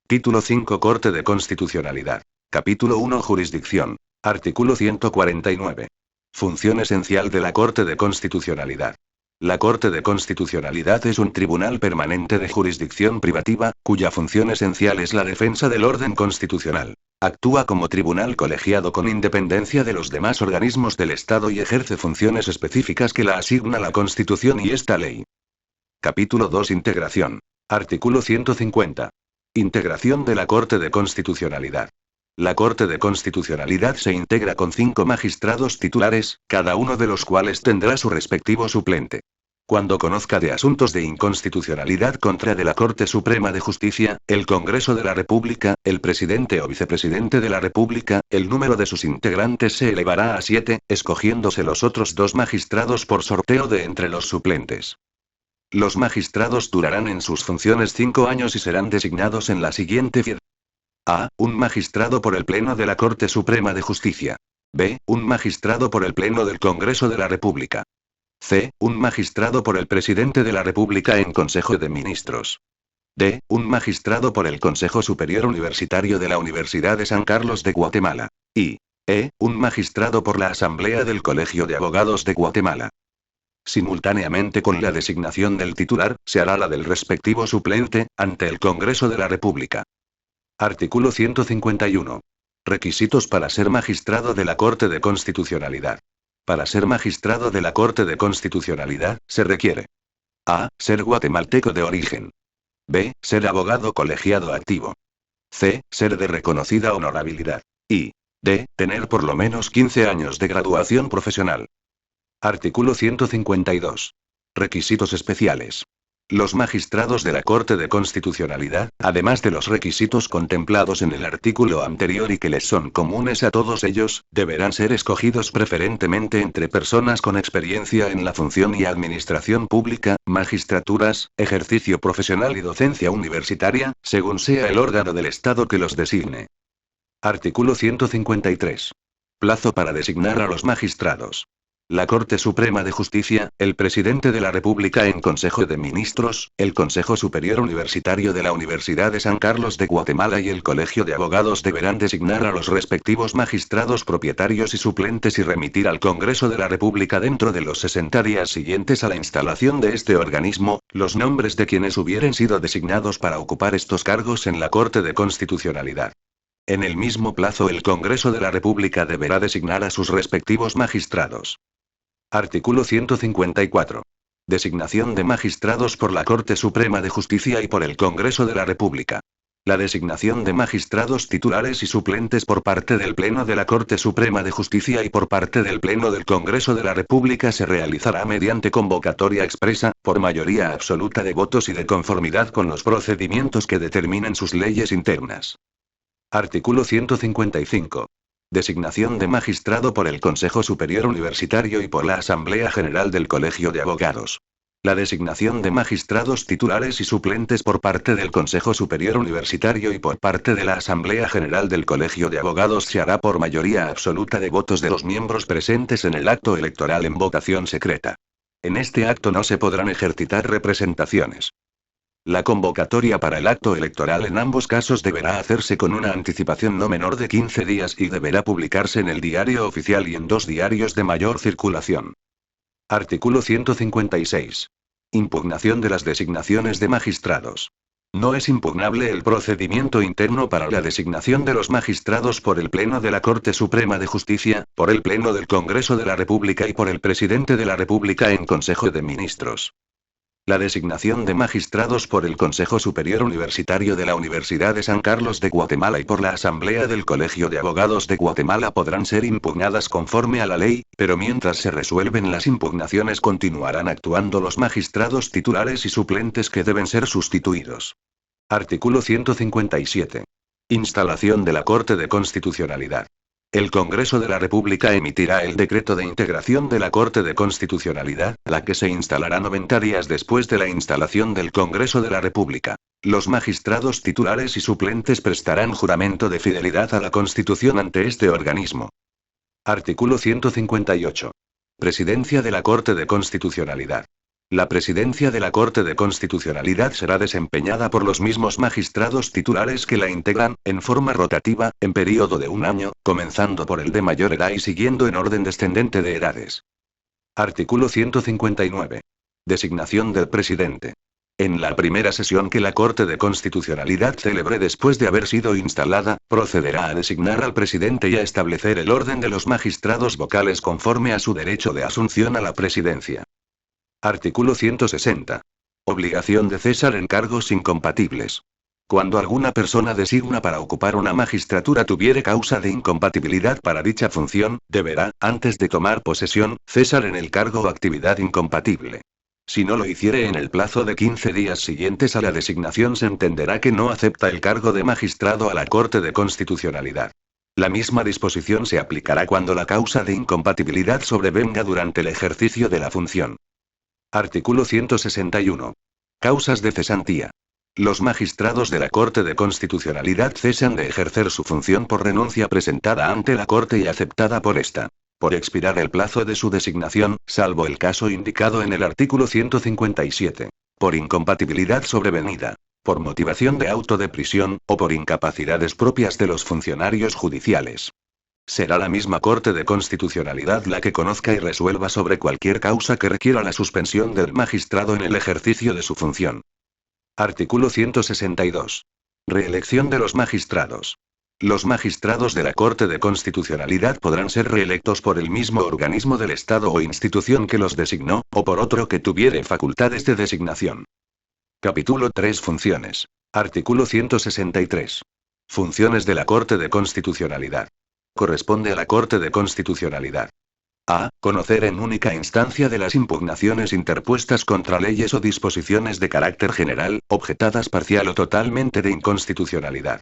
Título 5. Corte de Constitucionalidad. Capítulo 1. Jurisdicción. Artículo 149. Función esencial de la Corte de Constitucionalidad. La Corte de Constitucionalidad es un tribunal permanente de jurisdicción privativa, cuya función esencial es la defensa del orden constitucional. Actúa como tribunal colegiado con independencia de los demás organismos del Estado y ejerce funciones específicas que la asigna la Constitución y esta ley. Capítulo 2. Integración. Artículo 150. Integración de la Corte de Constitucionalidad. La Corte de Constitucionalidad se integra con 5 magistrados titulares, cada uno de los cuales tendrá su respectivo suplente. Cuando conozca de asuntos de inconstitucionalidad contra de la Corte Suprema de Justicia, el Congreso de la República, el presidente o vicepresidente de la República, el número de sus integrantes se elevará a 7, escogiéndose los otros 2 magistrados por sorteo de entre los suplentes. Los magistrados durarán en sus funciones 5 años y serán designados en la siguiente fila. A. Un magistrado por el Pleno de la Corte Suprema de Justicia. B. Un magistrado por el Pleno del Congreso de la República. C. Un magistrado por el Presidente de la República en Consejo de Ministros. D. Un magistrado por el Consejo Superior Universitario de la Universidad de San Carlos de Guatemala. Y E. Un magistrado por la Asamblea del Colegio de Abogados de Guatemala. Simultáneamente con la designación del titular, se hará la del respectivo suplente, ante el Congreso de la República. Artículo 151. Requisitos para ser magistrado de la Corte de Constitucionalidad. Para ser magistrado de la Corte de Constitucionalidad, se requiere: A. Ser guatemalteco de origen. B. Ser abogado colegiado activo. C. Ser de reconocida honorabilidad. Y D. Tener por lo menos 15 años de graduación profesional. Artículo 152. Requisitos especiales. Los magistrados de la Corte de Constitucionalidad, además de los requisitos contemplados en el artículo anterior y que les son comunes a todos ellos, deberán ser escogidos preferentemente entre personas con experiencia en la función y administración pública, magistraturas, ejercicio profesional y docencia universitaria, según sea el órgano del Estado que los designe. Artículo 153. Plazo para designar a los magistrados. La Corte Suprema de Justicia, el Presidente de la República en Consejo de Ministros, el Consejo Superior Universitario de la Universidad de San Carlos de Guatemala y el Colegio de Abogados deberán designar a los respectivos magistrados propietarios y suplentes y remitir al Congreso de la República dentro de los 60 días siguientes a la instalación de este organismo, los nombres de quienes hubieren sido designados para ocupar estos cargos en la Corte de Constitucionalidad. En el mismo plazo el Congreso de la República deberá designar a sus respectivos magistrados. Artículo 154. Designación de magistrados por la Corte Suprema de Justicia y por el Congreso de la República. La designación de magistrados titulares y suplentes por parte del Pleno de la Corte Suprema de Justicia y por parte del Pleno del Congreso de la República se realizará mediante convocatoria expresa, por mayoría absoluta de votos y de conformidad con los procedimientos que determinen sus leyes internas. Artículo 155. Designación de magistrado por el Consejo Superior Universitario y por la Asamblea General del Colegio de Abogados. La designación de magistrados titulares y suplentes por parte del Consejo Superior Universitario y por parte de la Asamblea General del Colegio de Abogados se hará por mayoría absoluta de votos de los miembros presentes en el acto electoral en votación secreta. En este acto no se podrán ejercitar representaciones. La convocatoria para el acto electoral en ambos casos deberá hacerse con una anticipación no menor de 15 días y deberá publicarse en el Diario Oficial y en 2 diarios de mayor circulación. Artículo 156. Impugnación de las designaciones de magistrados. No es impugnable el procedimiento interno para la designación de los magistrados por el Pleno de la Corte Suprema de Justicia, por el Pleno del Congreso de la República y por el Presidente de la República en Consejo de Ministros. La designación de magistrados por el Consejo Superior Universitario de la Universidad de San Carlos de Guatemala y por la Asamblea del Colegio de Abogados de Guatemala podrán ser impugnadas conforme a la ley, pero mientras se resuelven las impugnaciones continuarán actuando los magistrados titulares y suplentes que deben ser sustituidos. Artículo 157. Instalación de la Corte de Constitucionalidad. El Congreso de la República emitirá el decreto de integración de la Corte de Constitucionalidad, la que se instalará 90 días después de la instalación del Congreso de la República. Los magistrados titulares y suplentes prestarán juramento de fidelidad a la Constitución ante este organismo. Artículo 158. Presidencia de la Corte de Constitucionalidad. La presidencia de la Corte de Constitucionalidad será desempeñada por los mismos magistrados titulares que la integran, en forma rotativa, en período de 1 año, comenzando por el de mayor edad y siguiendo en orden descendente de edades. Artículo 159. Designación del presidente. En la primera sesión que la Corte de Constitucionalidad celebre después de haber sido instalada, procederá a designar al presidente y a establecer el orden de los magistrados vocales conforme a su derecho de asunción a la presidencia. Artículo 160. Obligación de cesar en cargos incompatibles. Cuando alguna persona designa para ocupar una magistratura tuviere causa de incompatibilidad para dicha función, deberá, antes de tomar posesión, cesar en el cargo o actividad incompatible. Si no lo hiciere en el plazo de 15 días siguientes a la designación se entenderá que no acepta el cargo de magistrado a la Corte de Constitucionalidad. La misma disposición se aplicará cuando la causa de incompatibilidad sobrevenga durante el ejercicio de la función. Artículo 161. Causas de cesantía. Los magistrados de la Corte de Constitucionalidad cesan de ejercer su función por renuncia presentada ante la Corte y aceptada por esta. Por expirar el plazo de su designación, salvo el caso indicado en el artículo 157. Por incompatibilidad sobrevenida. Por motivación de auto de prisión, o por incapacidades propias de los funcionarios judiciales. Será la misma Corte de Constitucionalidad la que conozca y resuelva sobre cualquier causa que requiera la suspensión del magistrado en el ejercicio de su función. Artículo 162. Reelección de los magistrados. Los magistrados de la Corte de Constitucionalidad podrán ser reelectos por el mismo organismo del Estado o institución que los designó, o por otro que tuviere facultades de designación. Capítulo 3. Funciones. Artículo 163. Funciones de la Corte de Constitucionalidad. Corresponde a la Corte de Constitucionalidad. A. Conocer en única instancia de las impugnaciones interpuestas contra leyes o disposiciones de carácter general, objetadas parcial o totalmente de inconstitucionalidad.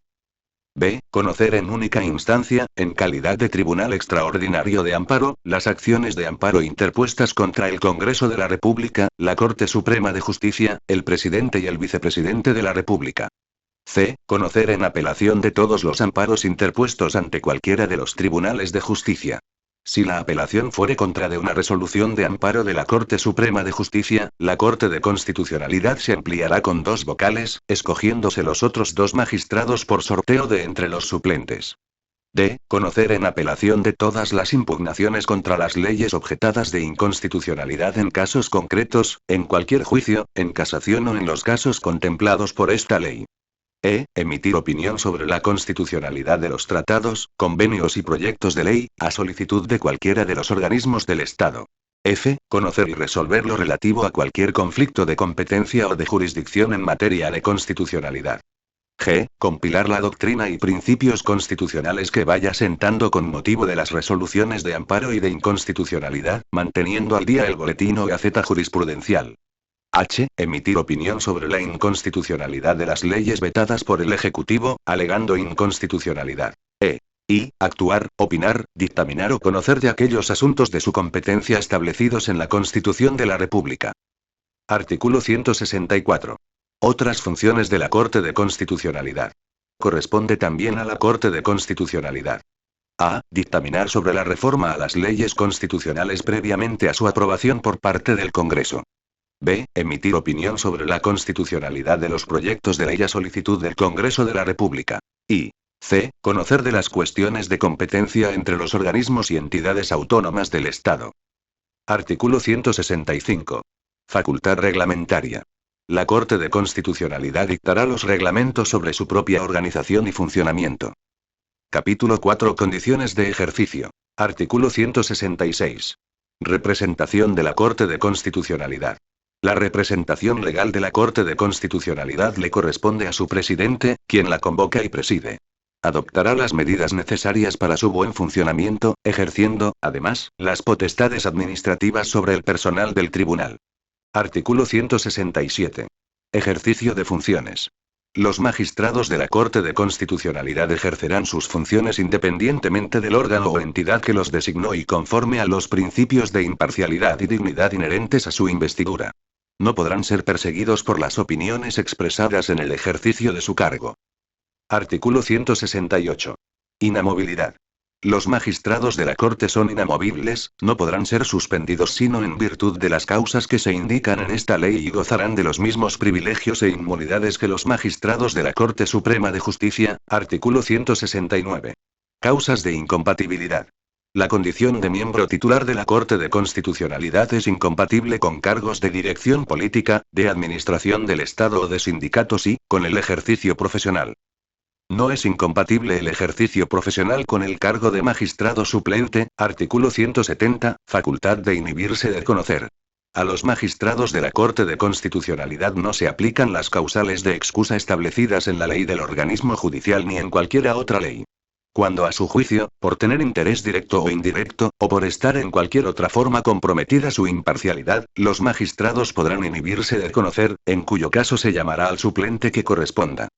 B. Conocer en única instancia, en calidad de Tribunal Extraordinario de Amparo, las acciones de amparo interpuestas contra el Congreso de la República, la Corte Suprema de Justicia, el Presidente y el Vicepresidente de la República. C. Conocer en apelación de todos los amparos interpuestos ante cualquiera de los tribunales de justicia. Si la apelación fuere contra de una resolución de amparo de la Corte Suprema de Justicia, la Corte de Constitucionalidad se ampliará con 2 vocales, escogiéndose los otros 2 magistrados por sorteo de entre los suplentes. D. Conocer en apelación de todas las impugnaciones contra las leyes objetadas de inconstitucionalidad en casos concretos, en cualquier juicio, en casación o en los casos contemplados por esta ley. E. Emitir opinión sobre la constitucionalidad de los tratados, convenios y proyectos de ley, a solicitud de cualquiera de los organismos del Estado. F. Conocer y resolver lo relativo a cualquier conflicto de competencia o de jurisdicción en materia de constitucionalidad. G. Compilar la doctrina y principios constitucionales que vaya sentando con motivo de las resoluciones de amparo y de inconstitucionalidad, manteniendo al día el boletín o gaceta jurisprudencial. H. Emitir opinión sobre la inconstitucionalidad de las leyes vetadas por el Ejecutivo, alegando inconstitucionalidad. E. I. Actuar, opinar, dictaminar o conocer de aquellos asuntos de su competencia establecidos en la Constitución de la República. Artículo 164. Otras funciones de la Corte de Constitucionalidad. Corresponde también a la Corte de Constitucionalidad. A. Dictaminar sobre la reforma a las leyes constitucionales previamente a su aprobación por parte del Congreso. B. Emitir opinión sobre la constitucionalidad de los proyectos de ley a solicitud del Congreso de la República. Y C. Conocer de las cuestiones de competencia entre los organismos y entidades autónomas del Estado. Artículo 165. Facultad reglamentaria. La Corte de Constitucionalidad dictará los reglamentos sobre su propia organización y funcionamiento. Capítulo 4. Condiciones de ejercicio. Artículo 166. Representación de la Corte de Constitucionalidad. La representación legal de la Corte de Constitucionalidad le corresponde a su presidente, quien la convoca y preside. Adoptará las medidas necesarias para su buen funcionamiento, ejerciendo, además, las potestades administrativas sobre el personal del tribunal. Artículo 167. Ejercicio de funciones. Los magistrados de la Corte de Constitucionalidad ejercerán sus funciones independientemente del órgano o entidad que los designó y conforme a los principios de imparcialidad y dignidad inherentes a su investidura. No podrán ser perseguidos por las opiniones expresadas en el ejercicio de su cargo. Artículo 168. Inamovilidad. Los magistrados de la Corte son inamovibles, no podrán ser suspendidos sino en virtud de las causas que se indican en esta ley y gozarán de los mismos privilegios e inmunidades que los magistrados de la Corte Suprema de Justicia. Artículo 169. Causas de incompatibilidad. La condición de miembro titular de la Corte de Constitucionalidad es incompatible con cargos de dirección política, de administración del Estado o de sindicatos y, con el ejercicio profesional. No es incompatible el ejercicio profesional con el cargo de magistrado suplente. Artículo 170. Facultad de inhibirse de conocer. A los magistrados de la Corte de Constitucionalidad no se aplican las causales de excusa establecidas en la ley del organismo judicial ni en cualquiera otra ley. Cuando a su juicio, por tener interés directo o indirecto, o por estar en cualquier otra forma comprometida su imparcialidad, los magistrados podrán inhibirse de conocer, en cuyo caso se llamará al suplente que corresponda.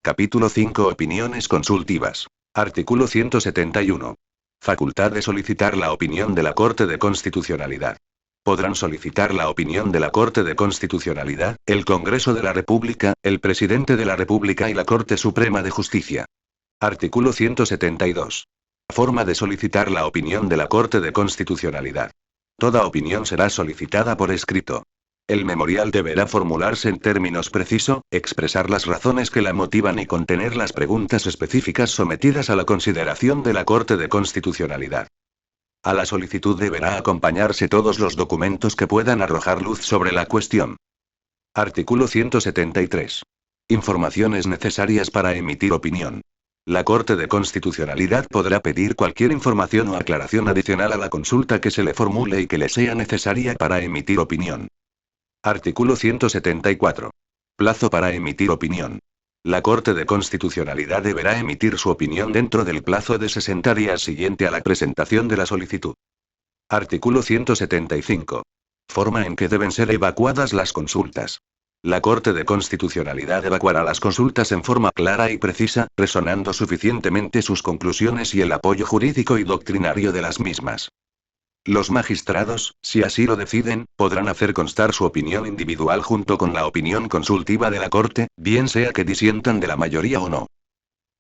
Capítulo 5. Opiniones consultivas. Artículo 171. Facultad de solicitar la opinión de la Corte de Constitucionalidad. Podrán solicitar la opinión de la Corte de Constitucionalidad, el Congreso de la República, el Presidente de la República y la Corte Suprema de Justicia. Artículo 172. Forma de solicitar la opinión de la Corte de Constitucionalidad. Toda opinión será solicitada por escrito. El memorial deberá formularse en términos precisos, expresar las razones que la motivan y contener las preguntas específicas sometidas a la consideración de la Corte de Constitucionalidad. A la solicitud deberá acompañarse todos los documentos que puedan arrojar luz sobre la cuestión. Artículo 173. Informaciones necesarias para emitir opinión. La Corte de Constitucionalidad podrá pedir cualquier información o aclaración adicional a la consulta que se le formule y que le sea necesaria para emitir opinión. Artículo 174. Plazo para emitir opinión. La Corte de Constitucionalidad deberá emitir su opinión dentro del plazo de 60 días siguiente a la presentación de la solicitud. Artículo 175. Forma en que deben ser evacuadas las consultas. La Corte de Constitucionalidad evacuará las consultas en forma clara y precisa, resonando suficientemente sus conclusiones y el apoyo jurídico y doctrinario de las mismas. Los magistrados, si así lo deciden, podrán hacer constar su opinión individual junto con la opinión consultiva de la Corte, bien sea que disientan de la mayoría o no.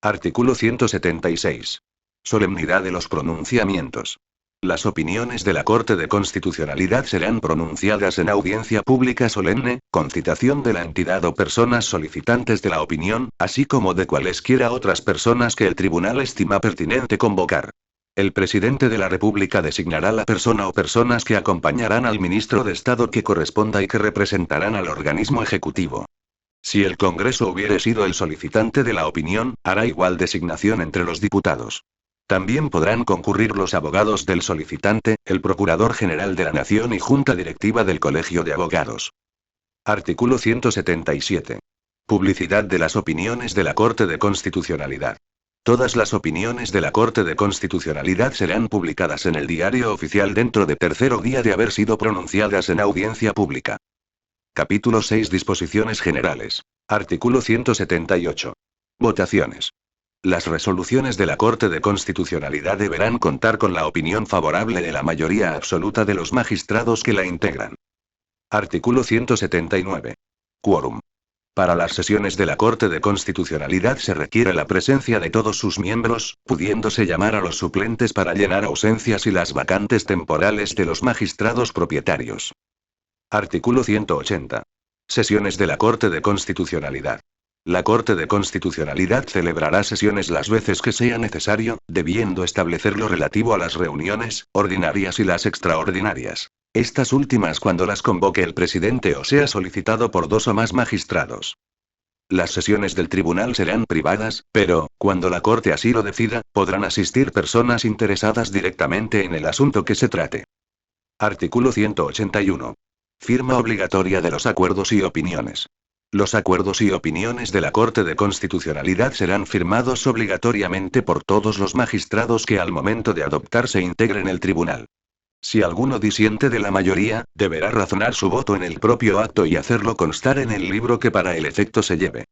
Artículo 176. Solemnidad de los pronunciamientos. Las opiniones de la Corte de Constitucionalidad serán pronunciadas en audiencia pública solemne, con citación de la entidad o personas solicitantes de la opinión, así como de cualesquiera otras personas que el tribunal estima pertinente convocar. El presidente de la República designará la persona o personas que acompañarán al ministro de Estado que corresponda y que representarán al organismo ejecutivo. Si el Congreso hubiere sido el solicitante de la opinión, hará igual designación entre los diputados. También podrán concurrir los abogados del solicitante, el Procurador General de la Nación y Junta Directiva del Colegio de Abogados. Artículo 177. Publicidad de las opiniones de la Corte de Constitucionalidad. Todas las opiniones de la Corte de Constitucionalidad serán publicadas en el Diario Oficial dentro de tercero día de haber sido pronunciadas en audiencia pública. Capítulo 6. Disposiciones generales. Artículo 178. Votaciones. Las resoluciones de la Corte de Constitucionalidad deberán contar con la opinión favorable de la mayoría absoluta de los magistrados que la integran. Artículo 179. Quórum. Para las sesiones de la Corte de Constitucionalidad se requiere la presencia de todos sus miembros, pudiéndose llamar a los suplentes para llenar ausencias y las vacantes temporales de los magistrados propietarios. Artículo 180. Sesiones de la Corte de Constitucionalidad. La Corte de Constitucionalidad celebrará sesiones las veces que sea necesario, debiendo establecer lo relativo a las reuniones ordinarias y las extraordinarias. Estas últimas cuando las convoque el presidente o sea solicitado por dos o más magistrados. Las sesiones del tribunal serán privadas, pero, cuando la Corte así lo decida, podrán asistir personas interesadas directamente en el asunto que se trate. Artículo 181. Firma obligatoria de los acuerdos y opiniones. Los acuerdos y opiniones de la Corte de Constitucionalidad serán firmados obligatoriamente por todos los magistrados que al momento de adoptarse integren el tribunal. Si alguno disiente de la mayoría, deberá razonar su voto en el propio acto y hacerlo constar en el libro que para el efecto se lleve.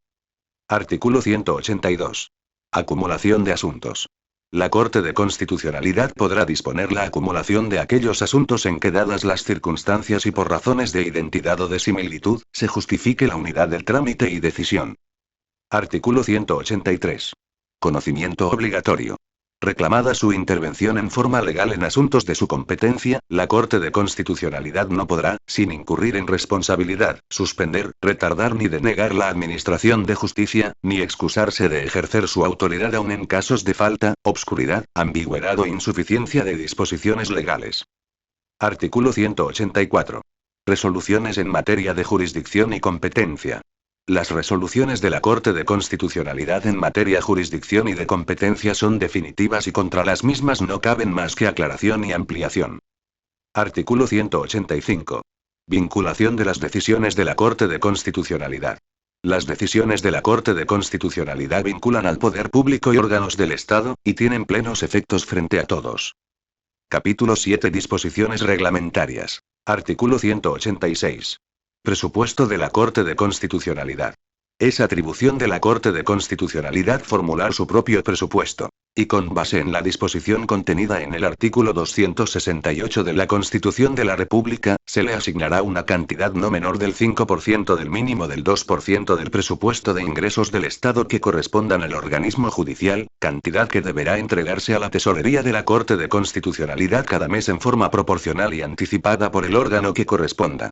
Artículo 182. Acumulación de asuntos. La Corte de Constitucionalidad podrá disponer la acumulación de aquellos asuntos en que dadas las circunstancias y por razones de identidad o de similitud, se justifique la unidad del trámite y decisión. Artículo 183. Conocimiento obligatorio. Reclamada su intervención en forma legal en asuntos de su competencia, la Corte de Constitucionalidad no podrá, sin incurrir en responsabilidad, suspender, retardar ni denegar la administración de justicia, ni excusarse de ejercer su autoridad aun en casos de falta, obscuridad, ambigüedad o insuficiencia de disposiciones legales. Artículo 184. Resoluciones en materia de jurisdicción y competencia. Las resoluciones de la Corte de Constitucionalidad en materia jurisdicción y de competencia son definitivas y contra las mismas no caben más que aclaración y ampliación. Artículo 185. Vinculación de las decisiones de la Corte de Constitucionalidad. Las decisiones de la Corte de Constitucionalidad vinculan al poder público y órganos del Estado, y tienen plenos efectos frente a todos. Capítulo 7. Disposiciones reglamentarias. Artículo 186. Presupuesto de la Corte de Constitucionalidad. Es atribución de la Corte de Constitucionalidad formular su propio presupuesto. Y con base en la disposición contenida en el artículo 268 de la Constitución de la República, se le asignará una cantidad no menor del 5% del mínimo del 2% del presupuesto de ingresos del Estado que correspondan al organismo judicial, cantidad que deberá entregarse a la Tesorería de la Corte de Constitucionalidad cada mes en forma proporcional y anticipada por el órgano que corresponda.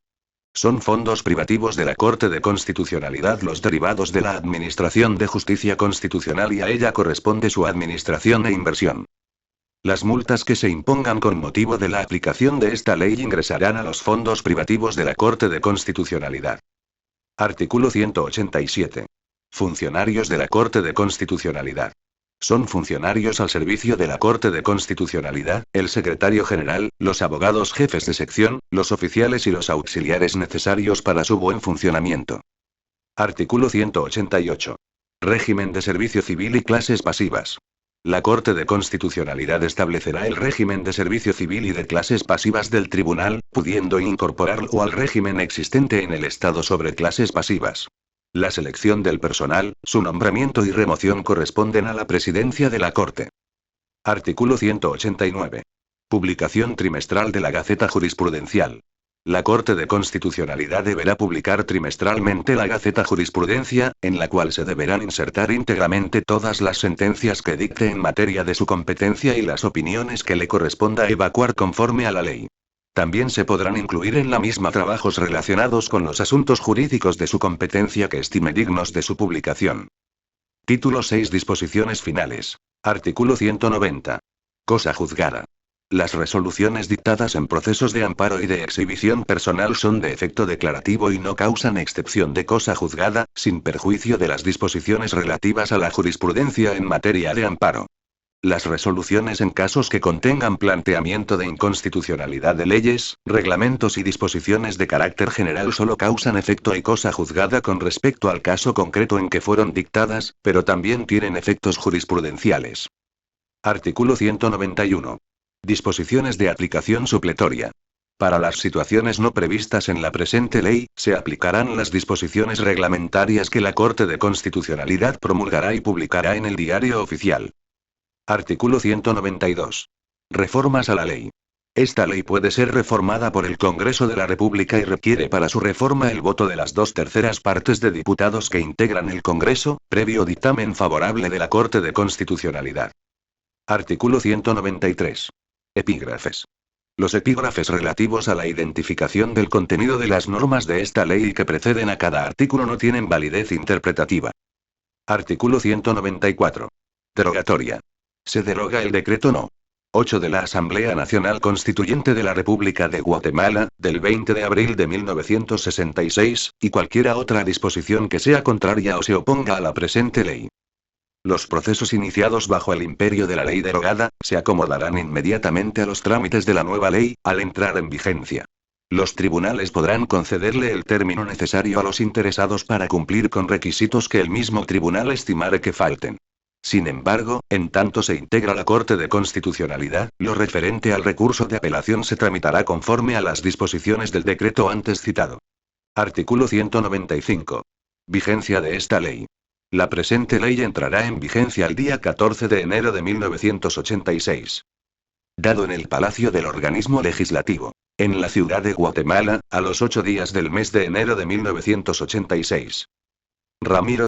Son fondos privativos de la Corte de Constitucionalidad los derivados de la Administración de Justicia Constitucional y a ella corresponde su administración e inversión. Las multas que se impongan con motivo de la aplicación de esta ley ingresarán a los fondos privativos de la Corte de Constitucionalidad. Artículo 187. Funcionarios de la Corte de Constitucionalidad. Son funcionarios al servicio de la Corte de Constitucionalidad, el secretario general, los abogados jefes de sección, los oficiales y los auxiliares necesarios para su buen funcionamiento. Artículo 188. Régimen de servicio civil y clases pasivas. La Corte de Constitucionalidad establecerá el régimen de servicio civil y de clases pasivas del tribunal, pudiendo incorporarlo al régimen existente en el Estado sobre clases pasivas. La selección del personal, su nombramiento y remoción corresponden a la presidencia de la Corte. Artículo 189. Publicación trimestral de la Gaceta Jurisprudencial. La Corte de Constitucionalidad deberá publicar trimestralmente la Gaceta Jurisprudencia, en la cual se deberán insertar íntegramente todas las sentencias que dicte en materia de su competencia y las opiniones que le corresponda evacuar conforme a la ley. También se podrán incluir en la misma trabajos relacionados con los asuntos jurídicos de su competencia que estime dignos de su publicación. Título 6. Disposiciones finales. Artículo 190. Cosa juzgada. Las resoluciones dictadas en procesos de amparo y de exhibición personal son de efecto declarativo y no causan excepción de cosa juzgada, sin perjuicio de las disposiciones relativas a la jurisprudencia en materia de amparo. Las resoluciones en casos que contengan planteamiento de inconstitucionalidad de leyes, reglamentos y disposiciones de carácter general solo causan efecto y cosa juzgada con respecto al caso concreto en que fueron dictadas, pero también tienen efectos jurisprudenciales. Artículo 191. Disposiciones de aplicación supletoria. Para las situaciones no previstas en la presente ley, se aplicarán las disposiciones reglamentarias que la Corte de Constitucionalidad promulgará y publicará en el Diario Oficial. Artículo 192. Reformas a la ley. Esta ley puede ser reformada por el Congreso de la República y requiere para su reforma el voto de las 2/3 partes de diputados que integran el Congreso, previo dictamen favorable de la Corte de Constitucionalidad. Artículo 193. Epígrafes. Los epígrafes relativos a la identificación del contenido de las normas de esta ley y que preceden a cada artículo no tienen validez interpretativa. Artículo 194. Derogatoria. Se deroga el decreto No. 8 de la Asamblea Nacional Constituyente de la República de Guatemala, del 20 de abril de 1966, y cualquiera otra disposición que sea contraria o se oponga a la presente ley. Los procesos iniciados bajo el imperio de la ley derogada, se acomodarán inmediatamente a los trámites de la nueva ley, al entrar en vigencia. Los tribunales podrán concederle el término necesario a los interesados para cumplir con requisitos que el mismo tribunal estimare que falten. Sin embargo, en tanto se integra la Corte de Constitucionalidad, lo referente al recurso de apelación se tramitará conforme a las disposiciones del decreto antes citado. Artículo 195. Vigencia de esta ley. La presente ley entrará en vigencia el día 14 de enero de 1986. Dado en el Palacio del Organismo Legislativo, en la ciudad de Guatemala, a los 8 días del mes de enero de 1986. Ramiro